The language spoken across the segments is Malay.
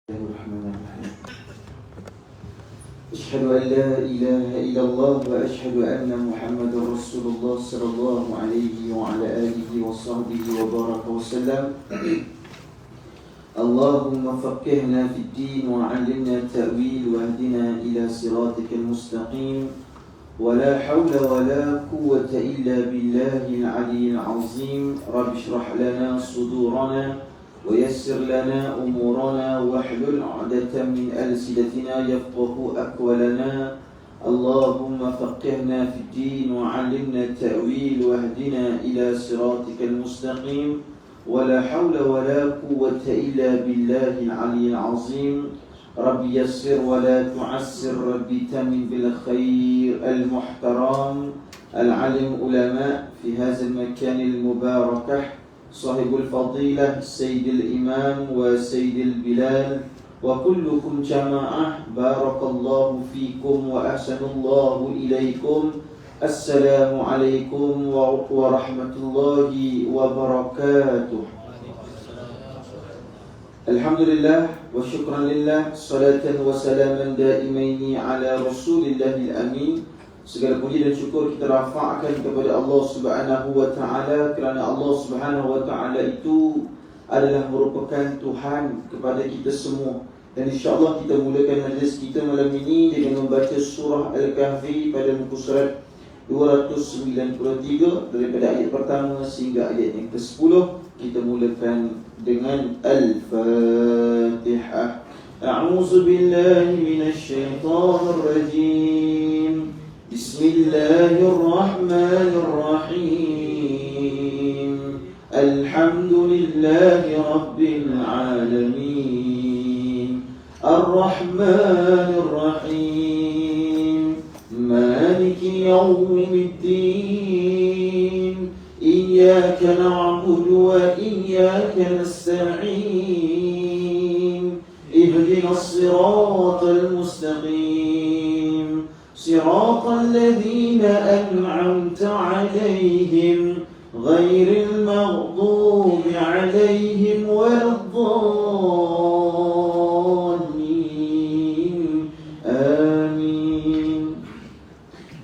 الرحمن الرحيم. أشهد أن لا إله إلا الله وأشهد أن محمدا رسول الله صلى الله عليه وعلى آله وصحبه وبارك وسلم. اللهم فقهنا في الدين وعلمنا التأويل واهدنا إلى صراطك المستقيم ولا حول ولا قوة إلا بالله العلي العظيم. رب اشرح لنا صدورنا ويسر لنا أمورنا واحلل عقدة من ألسنتنا يفقه أقوالنا. اللهم فقهنا في الدين وعلمنا التأويل واهدنا إلى صراطك المستقيم ولا حول ولا قوة إلا بالله العلي العظيم. رب يسر ولا تعسر، رب تمن بالخير. المحترم العلم علماء في هذا المكان المبارك، صاحب الفضيلة سيد الإمام وسيد البلال وكلكم جماعة، بارك الله فيكم وأحسن الله إليكم. السلام عليكم ورحمة الله وبركاته. Alhamdulillah wa syukran lillah, salatan wa salaman daimaini ala rasulillahil amin. Segala puji dan syukur kita rafa'kan kepada Allah Subhanahu wa ta'ala, kerana Allah Subhanahu wa ta'ala itu adalah merupakan Tuhan kepada kita semua. Dan insyaAllah kita mulakan majlis kita malam ini dengan membaca surah Al-Kahfi pada muka surat 293 daripada ayat pertama sehingga ayat yang ke-10. Kita mulakan dengan Al-Fatihah. A'udzu billahi minasy syaithanir rajim. Bismillahirrahmanirrahim. Alhamdulillahi rabbil alamin. Ar-Rahmanir Rahim. Maliki yaumiddin. Iyyaka na'budu wa iyyaka nasta'in. Ihdinas siratal mustaqim. Siratal ladzina an'amta 'alaihim ghairil maghdubi 'alaihim waladdallin. Amin.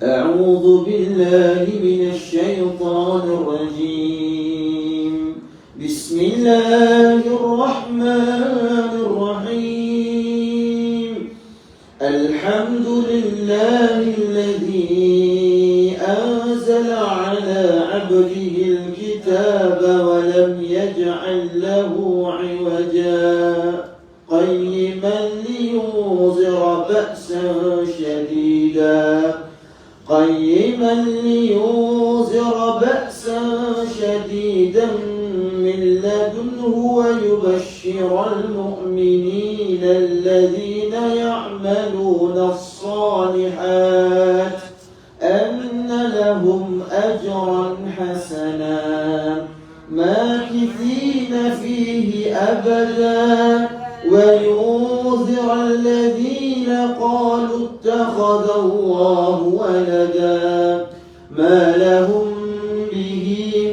A'udzu billahi minasy syaithanir rajim. Bismillahirrahmanirrahim. Alhamdulillahilladzi anzala 'ala 'abdihi al-kitaba wa lam yaj'al lahu 'iwaja qayyiman liyunzira ba'san shadida من لدنه ويبشر المؤمنين الذين يعملون الصالحات أن لهم أجرا حسنا ماكثين فيه أبدا وينذر الذين قالوا اتخذ الله ولدا ما لهم به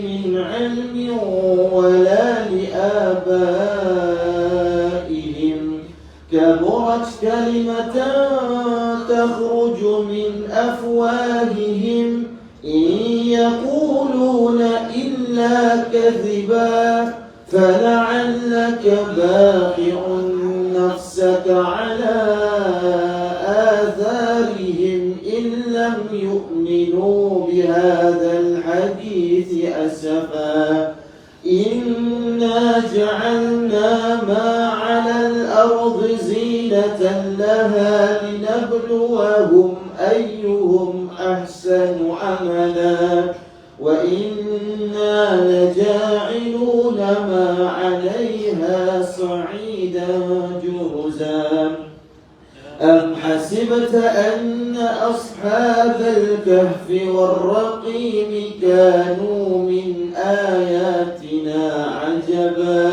من علم ولا لآبائهم كبرت كلمة تخرج من أفواههم إن يقولون إلا كذبا فلعلك باخع نفسك على آثارهم إن لم يؤمنوا بهذا الحديث أسفا إنا جعلنا ما على الأرض زينة لها لنبلوهم أيهم أحسن عملا وإنا لجاعلون ما عليها صعيدا جرزا. أم حسبت أن أصحاب الكهف والرقيم كانوا من آياتنا عجبا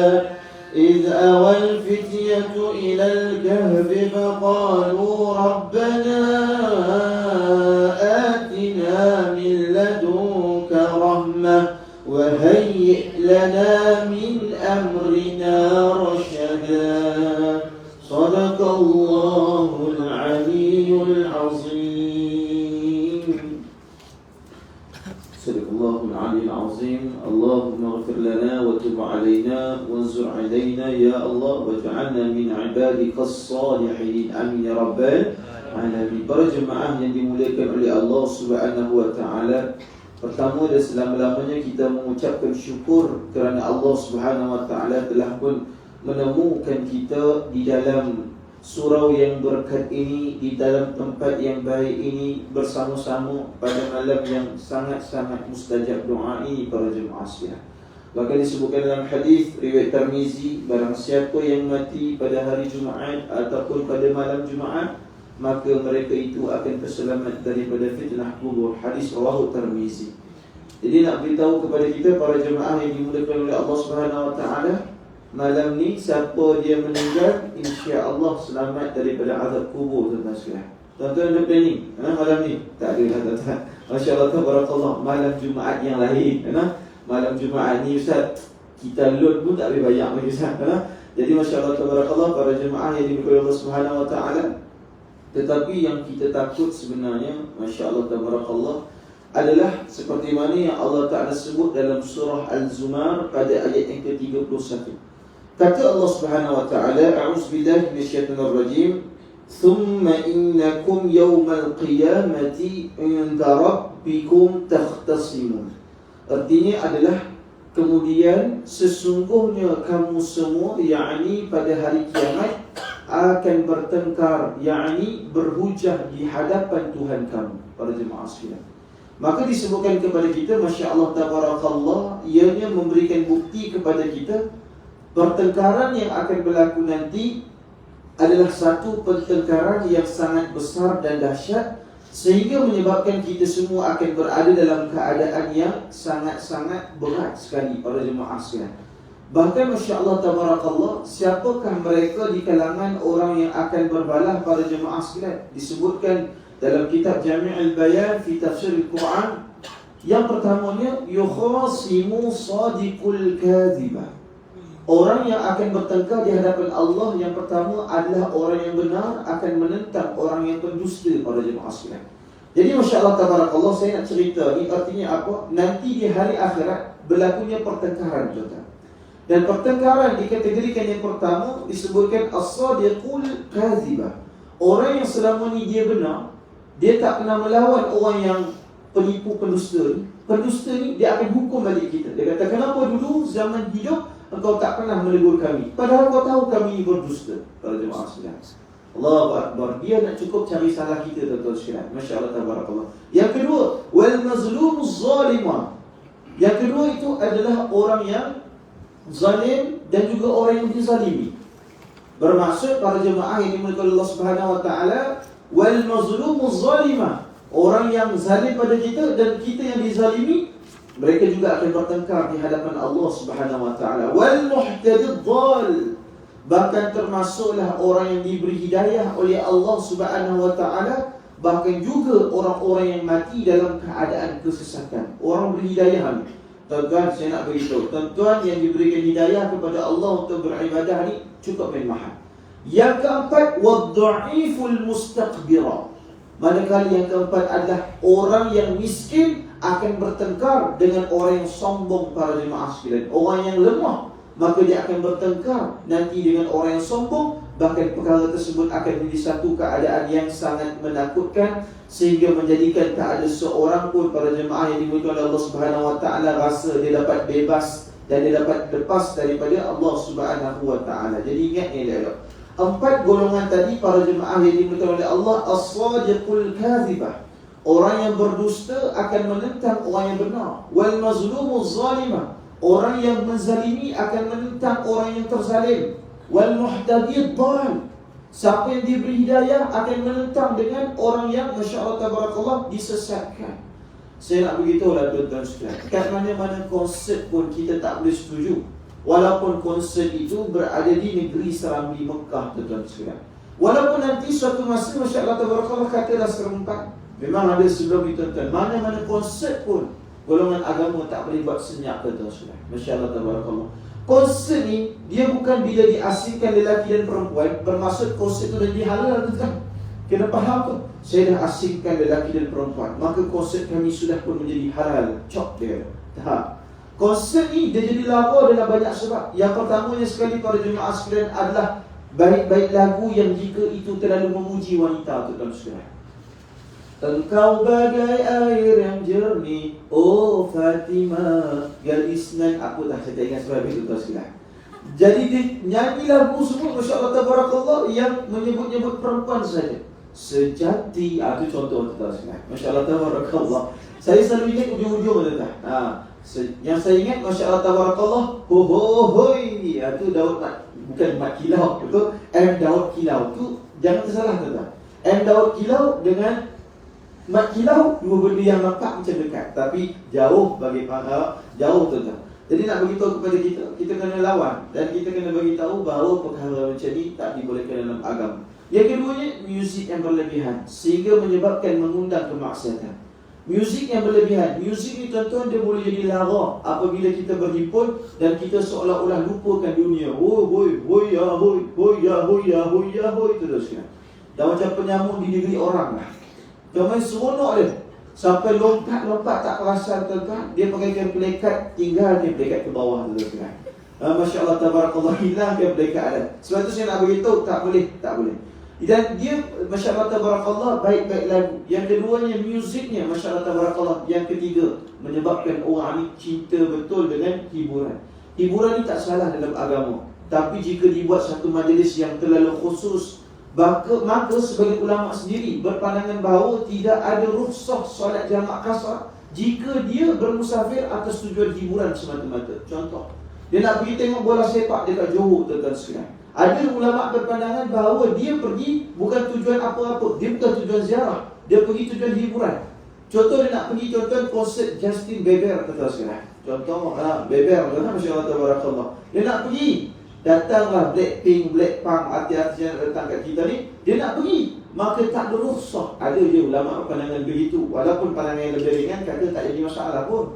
إذ أوى الفتية إلى الكهف فقالوا ربنا آتنا من لدنك رحمة وهيئ لنا من أمرنا رشدا. Sadaqallahul aliyyul azim. Sadaqallahul aliyyul azim. Allahumma ighfir lana wa tub alaina wanzur alaina ya Allah waj'alna min ibadikas salihin. Amin ya rabbal alamin. Para jemaah yang dimuliakan oleh Allah Subhanahu wa taala, pertama dan selama-lamanya kita mengucapkan syukur kerana Allah Subhanahu wa taala telah pun menemukan kita di dalam surau yang berkat ini, di dalam tempat yang baik ini, bersama-sama pada malam yang sangat-sangat mustajab doa ini para jemaah sekalian. Bahkan disebutkan dalam hadis riwayat Tirmizi, barang siapa yang mati pada hari Jumaat ataupun pada malam Jumaat, maka mereka itu akan terselamat daripada fitnah kubur. Hadis rawahu Tirmizi. Jadi nak beritahu kepada kita para jemaah yang dimuliakan oleh Allah Subhanahu wa taala, malam ni siapa dia meninggal, insya-Allah selamat daripada azab kubur tuan-tuan sekalian. Tuan-tuan ada planning malam ni? Tak ada lah tuan-tuan. Masya-Allah tabarakallah, malam Jumaat yang lain malam Jumaat ni ustaz, kita load pun tak boleh bayar lagi ustaz Jadi masya-Allah tabarakallah para jemaah yang dimuliakan Allah Subhanahu wa taala. Tetapi yang kita takut sebenarnya, masya-Allah tabarakallah, adalah seperti mana yang Allah Ta'ala sebut dalam surah Al-Zumar pada ayat yang ke-31. Kata Allah Subhanahu wa taala, a'udzubillahi minasyaitonir rajim, "Tsumma innakum yawmal qiyamati 'inda rabbikum takhtasimun." Artinya adalah kemudian sesungguhnya kamu semua, yakni pada hari kiamat, akan bertengkar, yakni berhujah di hadapan Tuhan kamu. Para jemaah sekalian, maka disebutkan kepada kita, masya-Allah tabarakallah, ianya memberikan bukti kepada kita pertengkaran yang akan berlaku nanti adalah satu pertengkaran yang sangat besar dan dahsyat, sehingga menyebabkan kita semua akan berada dalam keadaan yang sangat-sangat berat sekali para jemaah sekalian. Bahkan masya-Allah tabarakallah, siapakah mereka di kalangan orang yang akan berbalah para jemaah sekalian? Disebutkan dalam kitab Jami' al-Bayan fi Tafsir al-Quran, yang pertamanya yukhasimu sadiqul kadhibah. Orang yang akan bertengkar di hadapan Allah yang pertama adalah orang yang benar akan menentang orang yang pendusta pada jemaah sekalian. Jadi masya-Allah tabarakallah, saya nak cerita ni artinya apa? Nanti di hari akhirat berlakunya pertengkaran tuan-tuan. Dan pertengkaran dikategorikan yang pertama disebutkan as-sadiqul kadhibah. Orang yang selama ni dia benar, dia tak pernah melawan orang yang penipu pendusta ni. Pendusta ni dia akan hukum balik kita. Dia kata, kenapa dulu zaman hidup engkau tak pernah menegur kami, padahal kau tahu kami berdusta. Para jemaah sekalian, Allahu Akbar. Dia nak cukup cari salah kita tuan-tuan sekalian. Masya-Allah tabarakallah. Yang kedua, wal mazlumuz zalimah. Yang kedua itu adalah orang yang zalim dan juga orang yang dizalimi. Bermaksud para jemaah yang dimuliakan Allah Subhanahu wa taala, wal mazlumuz zalimah, orang yang zalim pada kita dan kita yang dizalimi, mereka juga akan bertengkar di hadapan Allah Subhanahu wa taala. Wal muhtadid dhal, bahkan termasuklah orang yang diberi hidayah oleh Allah Subhanahu wa taala, bahkan juga orang-orang yang mati dalam keadaan kesesatan. Orang beri hidayah ni, tuan-tuan, saya nak beritahu, tuan-tuan yang diberikan hidayah kepada Allah untuk beribadah ni cukup main mahal. Yang keempat, wad-dha'iful mustakbira. Manakala yang keempat adalah orang yang miskin akan bertengkar dengan orang yang sombong para jemaah sekalian. Orang yang lemah, maka dia akan bertengkar nanti dengan orang yang sombong. Bahkan perkara tersebut akan menjadi satu keadaan yang sangat menakutkan, sehingga menjadikan tak ada seorang pun para jemaah yang dimuliakan oleh Allah Subhanahu wa taala rasa dia dapat bebas dan dia dapat lepas daripada Allah Subhanahu wa taala. Jadi ingat ni elok. Empat golongan tadi para jemaah yang dimuliakan oleh Allah, as-sadiqul kadhibah, orang yang berdusta akan menentang orang yang benar. Wal mazlumuz zalimah, orang yang menzalimi akan menentang orang yang terzalim. Wal muhtadid dhal, siapa yang diberi hidayah akan menentang dengan orang yang masya-Allah tabarakallah disesatkan. Saya nak beritahulah tuan-tuan sekalian, kat mana-mana konsert pun kita tak boleh setuju, walaupun konsert itu berada di negeri Serambi Mekah tuan-tuan sekalian. Walaupun nanti suatu masa masya-Allah tabarakallah katalah serempak, memang ada sebelum itu tuan-tuan, mana-mana konsert pun golongan agama tak boleh buat senyap tuan-tuan sekalian. Masya-Allah tabarakallah. Konsert ni, dia bukan bila diasingkan lelaki dan perempuan, bermaksud konsert tu dah jadi halal, tuan. Kena faham tu. Saya dah asingkan lelaki dan perempuan, maka konsert kami sudah pun menjadi halal. Cop dia. Tak. Konsert ni dia jadi lara dalam banyak sebab. Yang pertamanya sekali para jemaah sekalian adalah baik-baik lagu yang jika itu terlalu memuji wanita, tuan sekalian. Engkau bagai air yang jernih, oh Fatimah, gadis nan. Aku tak ingat sebab itu, tuan sekalian. Jadi dia nyanyi lagu semua, Masya Allah Tabarakallah, yang menyebut-nyebut perempuan saja. Sejati, itu contoh, tuan sekalian. Masya Allah Tabarakallah. Saya selalu ingat ujung-ujung, tuan. Yang saya ingat, Masya Allah Tabarakallah, ho ho hoi, itu Daud, bukan Mat Kilau, itu M Daud Kilau. Itu jangan tersalah, tuan. M Daud Kilau dengan Mat Kilau, dua benda yang nampak macam dekat, tapi jauh bagi jauh, tuan. Jadi nak beritahu kepada kita, kita kena lawan dan kita kena bagi tahu bahawa perkara macam ni tak dibolehkan dalam agama. Yang keduanya, muzik yang berlebihan sehingga menyebabkan mengundang kemaksiatan. Muzik yang berlebihan, muzik ni tuan-tuan, dia boleh jadi lara apabila kita berhimpun dan kita seolah-olah lupakan dunia. Oh boy, boy ya boy, boy ya boy ya boy ya boy, teruskan. Dan macam penyamun di negeri orang lah. Kami seronok dia. Sampai lompat-lompat tak perasan, tuan-tuan. Dia pakaikan pelekat, tinggalkan pelekat ke bawah, tuan-tuan. Masya Allah Tabarakallah, hilangkan pelekat ada. Sebab tu saya nak beritahu, tak boleh. Dan dia, Masya Allah Tabarakallah, baik-baik lagu. Yang keduanya, musiknya, Masya Allah Tabarakallah. Yang ketiga, menyebabkan orang ni cinta betul dengan hiburan. Hiburan ni tak salah dalam agama, tapi jika dibuat satu majlis yang terlalu khusus, maka sebagai ulama sendiri berpandangan bahawa tidak ada rukhsah solat jamak kasar jika dia bermusafir atas tujuan hiburan semata-mata. Contoh, dia nak pergi tengok bola sepak dekat Johor, tuan-tuan sekalian. Ada ulama berpandangan bahawa dia pergi bukan tujuan apa-apa, dia bukan tujuan ziarah, dia pergi tujuan hiburan. Contoh, dia nak pergi, tuan-tuan, konsert Justin Bieber, tuan-tuan sekalian. Contoh, Bieber, tuan-tuan, Masya Allah Tabarakallah. Dia nak pergi, datanglah Blackpink, Blackpunk, artis-artis yang datang kat kita ni, dia nak pergi, maka tak ada rukhsah. Ada je ulama pandangan begitu, walaupun pandangan yang lebih ringan kata tak jadi masalah pun.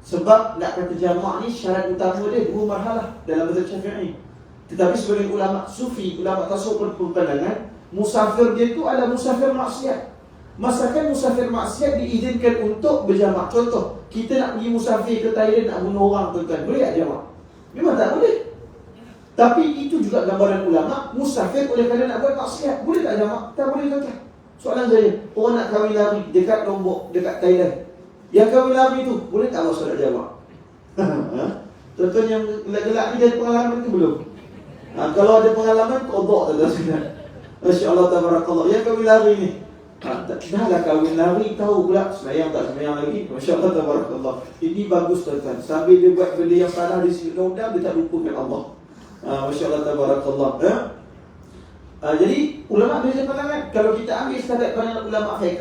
Sebab nak kata jamak ni syarat utama dia 2 marhalah dalam mazhab Syafi'i. Tetapi sebagai ulama sufi, ulama tasawuf berpandangan musafir dia tu adalah musafir maksiat. Masakan musafir maksiat diizinkan untuk berjamak. Contoh, kita nak pergi musafir ke Thailand nak bunuh orang, tuan-tuan, boleh tak jamak? Memang tak boleh. Tapi itu juga gambaran ulama, musafir oleh kerana nak buat maksiat, boleh tak jamak? Tak boleh, tuan-tuan. Soalan saya, orang nak kahwin lari dekat Lombok, dekat Thailand, yang kahwin lari tu, boleh tak buat solat jamak? Tuan-tuan yang gelak-gelak ni ada pengalaman ke belum? Kalau ada pengalaman, qadha, tuan-tuan. Masya Allah Tabarakallah. Yang kahwin lari ni, dah lah kahwin lari, tahu pula semayang tak semayang lagi. Masya Allah Tabarakallah. Ini bagus, tuan-tuan. Sambil dia buat benda yang salah di sisi undang, dia tak lupakan Allah. Masya Allah Tabarakallah. Jadi ulama beza pandangan. Kalau kita ambil standard pandangan ulama fiqh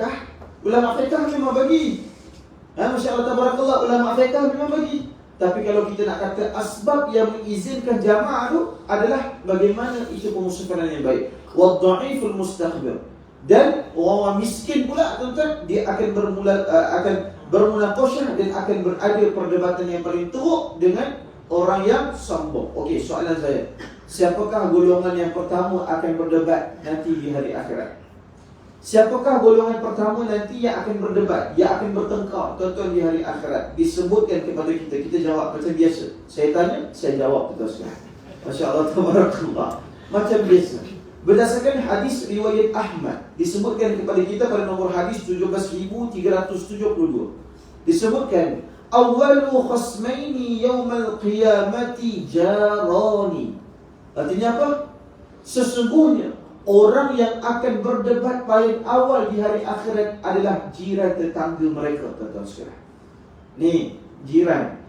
memang bagi. Masya Allah Tabarakallah, ulama fiqh memang bagi. Tapi kalau kita nak kata asbab yang mengizinkan jamaah tu adalah bagaimana isu pemusafaran yang baik. Wadha'iful mustakhbir. Dan orang miskin pula, tuan-tuan, dia akan bermunaqashah dan akan berada perdebatan yang paling teruk dengan orang yang sombong. Okey, soalan saya, siapakah golongan yang pertama akan berdebat nanti di hari akhirat? Siapakah golongan pertama nanti yang akan berdebat, yang akan bertengkar, tuan-tuan, di hari akhirat? Disebutkan kepada kita, kita jawab macam biasa. Saya tanya, saya jawab, tuan-tuan. Masya Allah Tabarakallah. Macam biasa. Berdasarkan hadis riwayat Ahmad, disebutkan kepada kita pada nombor hadis 17,372. Disebutkan, awwalu khasmaini yawmal qiyamati jarani. Artinya apa? Sesungguhnya orang yang akan berdebat paling awal di hari akhirat adalah jiran tetangga mereka, tuan-tuan sekalian. Ni, jiran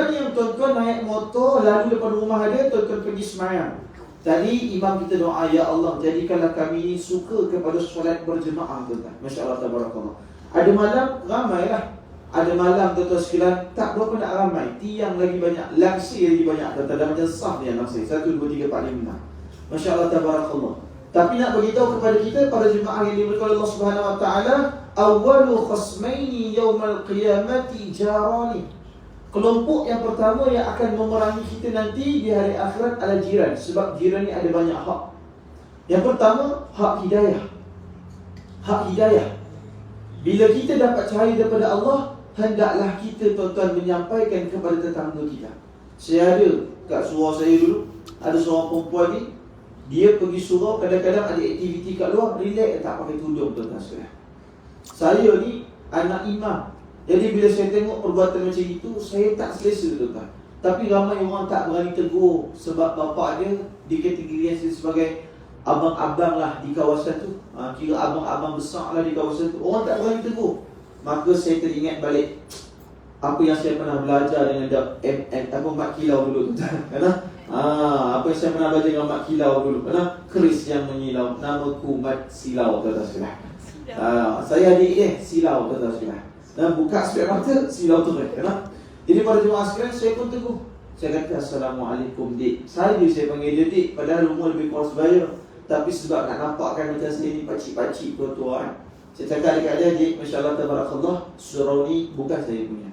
yang tuan-tuan naik motor lalu depan rumah dia, tuan-tuan pergi semayang. Tadi imam kita doa, ya Allah, jadikanlah kami ini suka kepada solat berjemaah, tuan-tuan. Masya Allah Tabarakallah. Ada malam, ramailah. Ada malam, tuan-tuan sekalian, tak berapa nak ramai, tiang lagi banyak, langsir lagi banyak, tuan-tuan. Dah macam sah dia langsir, 1, 2, 3, 4, 5. Masya Allah Tabarakallah. Tapi nak beritahu kepada kita, para jemaah yang diberkati Allah Subhanahu Wa Taala, awwalu khasmaini yawmal qiyamati jarani. Kelompok yang pertama yang akan memerangi kita nanti di hari akhirat adalah jiran. Sebab jiran ni ada banyak hak. Yang pertama, hak hidayah. Hak hidayah. Bila kita dapat cahaya daripada Allah, hendaklah kita tuan-tuan menyampaikan kepada tetangga kita. Saya ada kat surau saya dulu, ada seorang perempuan ni, dia pergi surau, kadang-kadang ada aktiviti kat luar, relax tak pakai tudung tuan-tuan sekalian. Saya ni anak imam. Jadi bila saya tengok perbuatan macam itu, saya tak selesa tuan-tuan. Tapi ramai orang tak berani tegur sebab bapa dia dikategorikan sebagai abang-abang lah di kawasan tu. Kira abang-abang besar lah di kawasan tu. Orang tak berani tegur. Maka saya teringat balik apa yang saya pernah belajar dengan Mat Kilau dulu tuan-tuan. Apa yang saya pernah belajar dengan Mat Kilau dulu. Keris yang menyilau, namaku Mat Silau tuan-tuan sekalian. Saya adik dia silau tuan-tuan sekalian. Dan buka spek mata, silau terus. Jadi pada jemaah sekalian, saya pun teguh. Saya kata, Assalamualaikum dik. Saya panggil dia dik, padahal umur lebih kurang sebaya. Tapi sebab nak nampakkan macam saya ni pakcik-pakcik tua-tua, saya cakap dekat dia, dik, Masya Allah, Tabarakallah, surau ni bukan saya punya.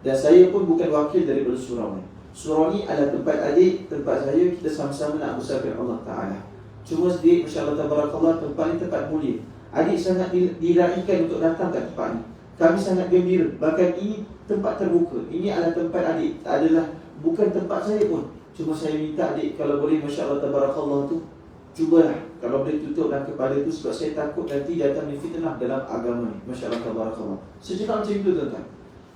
Dan saya pun bukan wakil daripada surau ni. Surau ni adalah tempat adik, tempat saya, kita sama-sama nak besarkan Allah Ta'ala. Cuma dik, Masya Allah, Tabarakallah, tempat ni tempat mulia. Adik sangat diraikan untuk datang ke tempat ni. Kami sangat gembira. Bahkan ini tempat terbuka. Ini adalah tempat adik, adalah bukan tempat saya pun. Cuma saya minta adik, kalau boleh, Masya Allah, Tabarakallah tu, cubalah. Kalau boleh tutuplah kepada itu. Sebab saya takut nanti datang fitnah dalam agama ni. Masya Allah, Tabarakallah. Saya cakap macam itu tuan-tuan.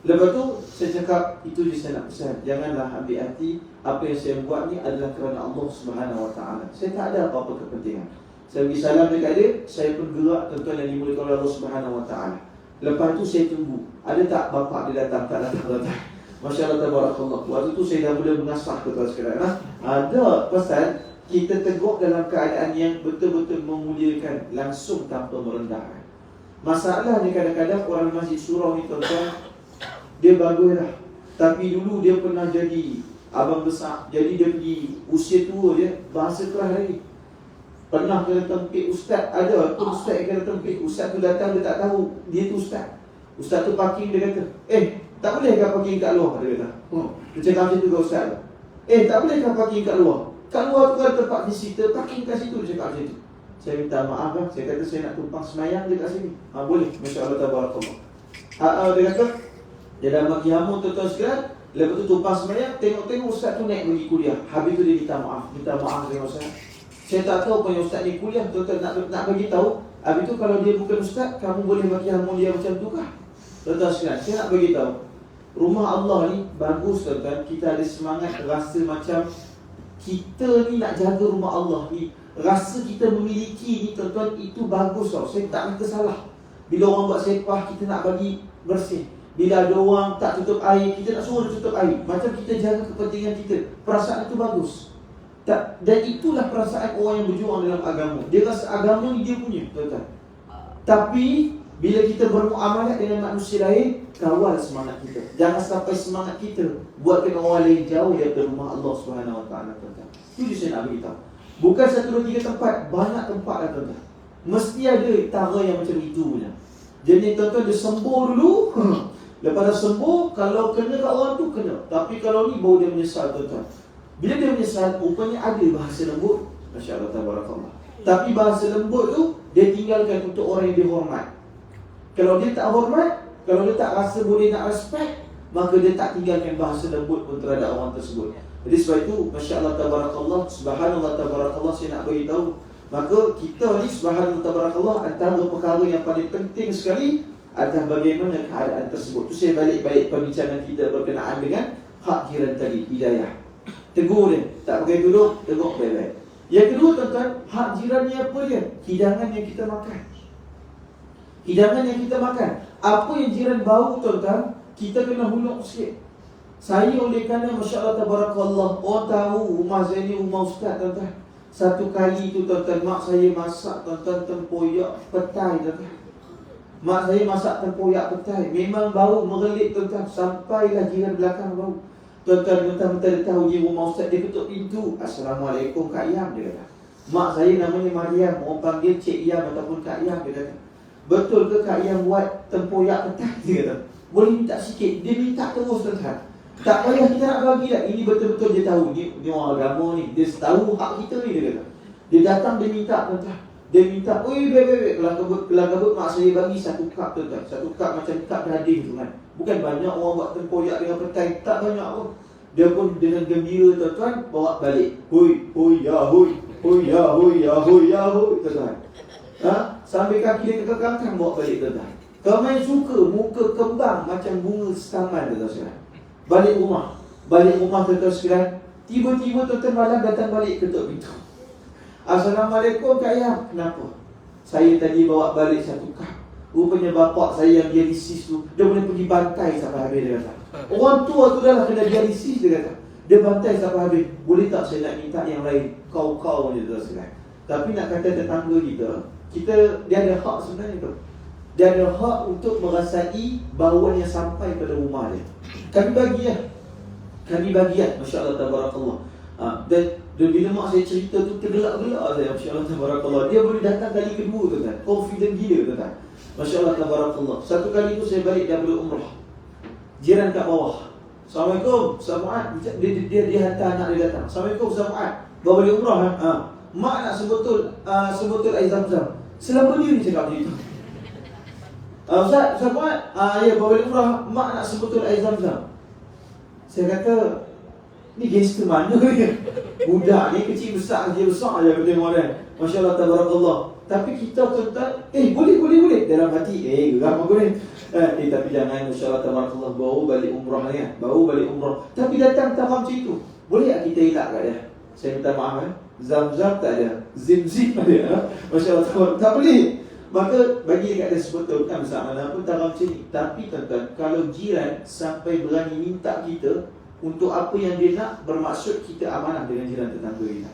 Lepas tu, saya cakap, itu je saya nak pesan. Janganlah ambil hati, apa yang saya buat ni adalah kerana Allah Subhanahu Wa Taala. Saya tak ada apa-apa kepentingan. Saya bagi salam dekat dia, saya pun gerak tuan-tuan yang dimuliakan oleh Allah Subhanahu Wa Taala. Lepas tu saya tunggu, ada tak bapak dia datang? Tak datang. Masya Allah, Tabarakallah. Waktu tu saya dah mula mengasah tuan-tuan sekalian. Ada pasal kita tegur dalam keadaan yang betul-betul memuliakan, langsung tanpa merendahkan. Masalahnya kadang-kadang orang masjid surau ni tuan-tuan, dia bagus lah. Tapi dulu dia pernah jadi abang besar. Jadi dia pergi usia tua dia, bahasa keras lagi. Pernah kena tempik ustaz. Ada pun ustaz yang kena tempik. Ustaz tu datang, dia tak tahu dia tu ustaz. Ustaz tu parking, dia kata, tak boleh kau parking kat luar? Dia kata, dia cakap macam tu ke ustaz tu. Tak boleh kau parking kat luar? Kat luar tu kan tempat visitor, parking kat situ. Dia cakap macam tu. Saya minta maaf lah. Saya kata saya nak tumpang semayang dekat sini. Boleh. Masya Allah, Tabarakallah. Dia kata, dia dah bagi hamun tuan-tuan sekalian. Lepas tu tumpang semayang, tengok-tengok ustaz tu naik pergi kuliah. Habis tu dia minta maaf. Minta maaf dengan ustaz. Saya tak tahu punya ustaz ni kuliah, tuan-tuan nak bagi tahu. Habis tu kalau dia bukan ustaz, kamu boleh bagi hamun dia macam tu kah? Tuan-tuan sekalian, saya nak bagi tahu. Rumah Allah ni bagus tuan-tuan. Kita ada semangat, rasa macam kita ni nak jaga rumah Allah ni. Rasa kita memiliki ni tuan-tuan, itu bagus tau. Saya tak kata salah. Bila orang buat sepah, kita nak bagi bersih. Bila ada orang tak tutup air, kita nak suruh dia tutup air. Macam kita jaga kepentingan kita. Perasaan itu bagus. Dan itulah perasaan orang yang berjuang dalam agama. Dia rasa agama ni dia punya, tuan-tuan. Tapi bila kita bermuamalah dengan manusia lain, kawal semangat kita. Jangan sampai semangat kita buatkan orang lain jauh daripada rumah Allah Subhanahu Wa Taala, tuan-tuan. Itu je saya nak beritahu. Bukan 1, 2, 3 tempat, banyak tempat lah tuan-tuan. Mesti ada tara yang macam itu punya. Jadi tuan-tuan dia sembuh dulu. Lepas dah sembuh, kalau kena kat orang tu kena. Tapi kalau ni baru dia menyesal tuan-tuan. Bila dia menyesal, rupanya ada bahasa lembut. Masya Allah, Tabarakallah. Tapi bahasa lembut tu, dia tinggalkan untuk orang yang dihormat. Kalau dia tak hormat, kalau dia tak rasa boleh nak respect, maka dia tak tinggalkan bahasa lembut pun terhadap orang tersebut. Jadi sebab itu, Masya Allah, Tabarakallah, Subhanallah, Tabarakallah, saya nak beritahu. Maka kita ni, Subhanallah, Tabarakallah, antara perkara yang paling penting sekali adalah bagaimana keadaan tersebut. Itu saya balik-balik perbincangan kita berkenaan dengan hak jiran tadi, hidayah. Tegur dia, tak pakai duduk, tegur baik-baik. Yang kedua tuan-tuan, hak jiran ni apa dia? Hidangan yang kita makan. Hidangan yang kita makan. Apa yang jiran bau tuan-tuan, kita kena huluk sikit. Saya oleh kerana Masya Allah, Tabarakallah, orang tahu rumah saya ni rumah ustaz tuan-tuan. Satu kali tu tuan-tuan, mak saya masak tuan-tuan tempoyak petai tuan-tuan. Mak saya masak tempoyak petai. Memang bau merelit tuan-tuan. Sampailah jiran belakang bau. Tuan-tuan mentah-mentah dia tahu dia rumah ustaz. Dia ketuk pintu. Assalamualaikum Kak Yam, dia kata. Mak saya namanya Mariam. Orang panggil Cik Yam ataupun Kak Yam, dia kata. Betul ke Kak Yam buat tempoyak petai? Dia kata. Boleh minta sikit. Dia minta terus tuan-tuan. Tak payah kita nak bagi dah. Ini betul-betul dia tahu. Ni orang agama ni. Dia tahu hak kita ni, dia kata. Dia datang, dia minta, tuan-tuan. Dia minta, oi, beb, kelang kabut mak saya bagi 1 cup, tuan-tuan. 1 cup macam cup hadis tu kan. Bukan banyak orang buat tempoyak dengan petai. Tak banyak pun. Dia pun dengan gembira, tuan-tuan, bawa balik. Hoi, ya, hoi. Hoi, ya, tuan-tuan. Sambil kaki dia kekang-kang, bawa balik, tuan-tuan. Kau main suka, muka kembang macam bunga setaman, tuan-tuan. Balik rumah, tuan-tuan sekalian. Tiba-tiba tuan-tuan malam datang balik ketuk pintu. Assalamualaikum Kak Ayam. Kenapa? Saya tadi bawa balik 1 cup. Rupanya bapak saya yang dialisis tu, dia boleh pergi bantai sampai habis, dia kata. Orang tua tu dah lah kena dialisis, dia kata. Dia bantai sampai habis. Boleh tak saya nak minta yang lain? Kau je, tuan sekalian. Tapi nak kata tetangga kita dia ada hak sebenarnya tu. Dia ada hak untuk merasai bauan yang sampai pada rumah dia. Kami bagi ya. Masya Allah, tabarakallah. Dan bila mak saya cerita tu, tergelak-gelak saya. Masya Allah, tabarakallah. Dia boleh datang kali kedua, tuan-tuan. Confident gila, tuan-tuan. Masya Allah, tabarakallah. Satu kali tu saya balik daripada umrah. Jiran kat bawah. Assalamualaikum, Ustaz Mu'ad. Dia hantar anak dia datang. Assalamualaikum, Ustaz Mu'ad. Bawa balik umrah kan? Mak nak sebotol air zam-zam. Selama dia ni cakap macam itu. Ustaz Mu'ad, ya, bawa balik umrah. Mak nak sebotol air zam-zam. Saya kata, ni gangster mana ni? Budak ni kecil besar je besar je tengok dia. Masya Allah, tabarakallah. Tapi kita tuan-tuan, boleh. Dalam hati, geram aku ni. Tapi jangan, Masya Allah, tabarakallah. Baru balik umrah ni kan. Tapi datang macam itu. Boleh tak kita elak kat dia? Saya minta maaf Zam-zam tak ada, zim-zim ada. Masya Allah, tabarakallah. Tak boleh. Maka bagi dekat dia sebetulnya kan besar mana pun tak macam ni. Tapi tuan-tuan, kalau jiran sampai berani minta kita untuk apa yang dia nak, bermaksud kita amanah dengan jiran tetangga kita.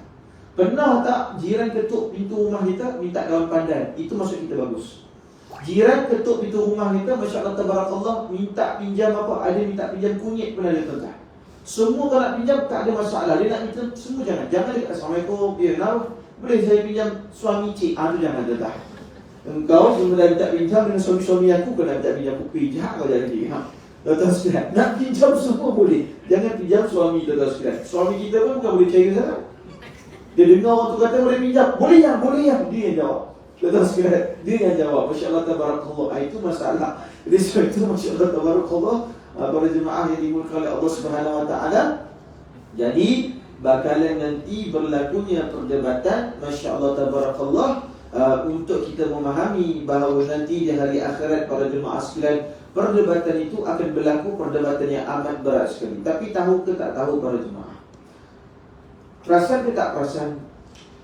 Pernah tak jiran ketuk pintu rumah kita minta daun pandan? Itu maksud kita bagus. Jiran ketuk pintu rumah kita, Masya Allah, tabarakallah, minta pinjam apa? Ada minta pinjam kunyit pun ada, tuan-tuan. Semua kalau nak pinjam tak ada masalah. Dia nak minta semua jangan dekat Assalamualaikum, boleh saya pinjam suami cik? Itu jangan, tuan-tuan. Engkau semua dah minta pinjam dengan suami-suami aku, kau dah minta pinjam kopi jahat kau jadi. Tuan-tuan sekalian, nak pinjam semua boleh. Jangan pinjam suami, tuan-tuan sekalian. Suami kita pun bukan boleh cair sangat. Dia dengar orang tu kata boleh pinjam, boleh ya. Dia yang jawab. Tuan-tuan sekalian, dia yang jawab. Masya Allah, tabarakallah. Itu masalah. Jadi sebab itu, Masya Allah, tabarakallah, para jemaah yang dimulakan oleh Allah Subhanahu Wa Taala. Jadi bakalan nanti berlakunya perdebatan, Masya Allah, tabarakallah, untuk kita memahami bahawa nanti di hari akhirat para jemaah sekalian, perdebatan itu akan berlaku, perdebatan yang amat berat sekali. Tapi tahu ke tak tahu para jemaah? Perasan ke tak perasan?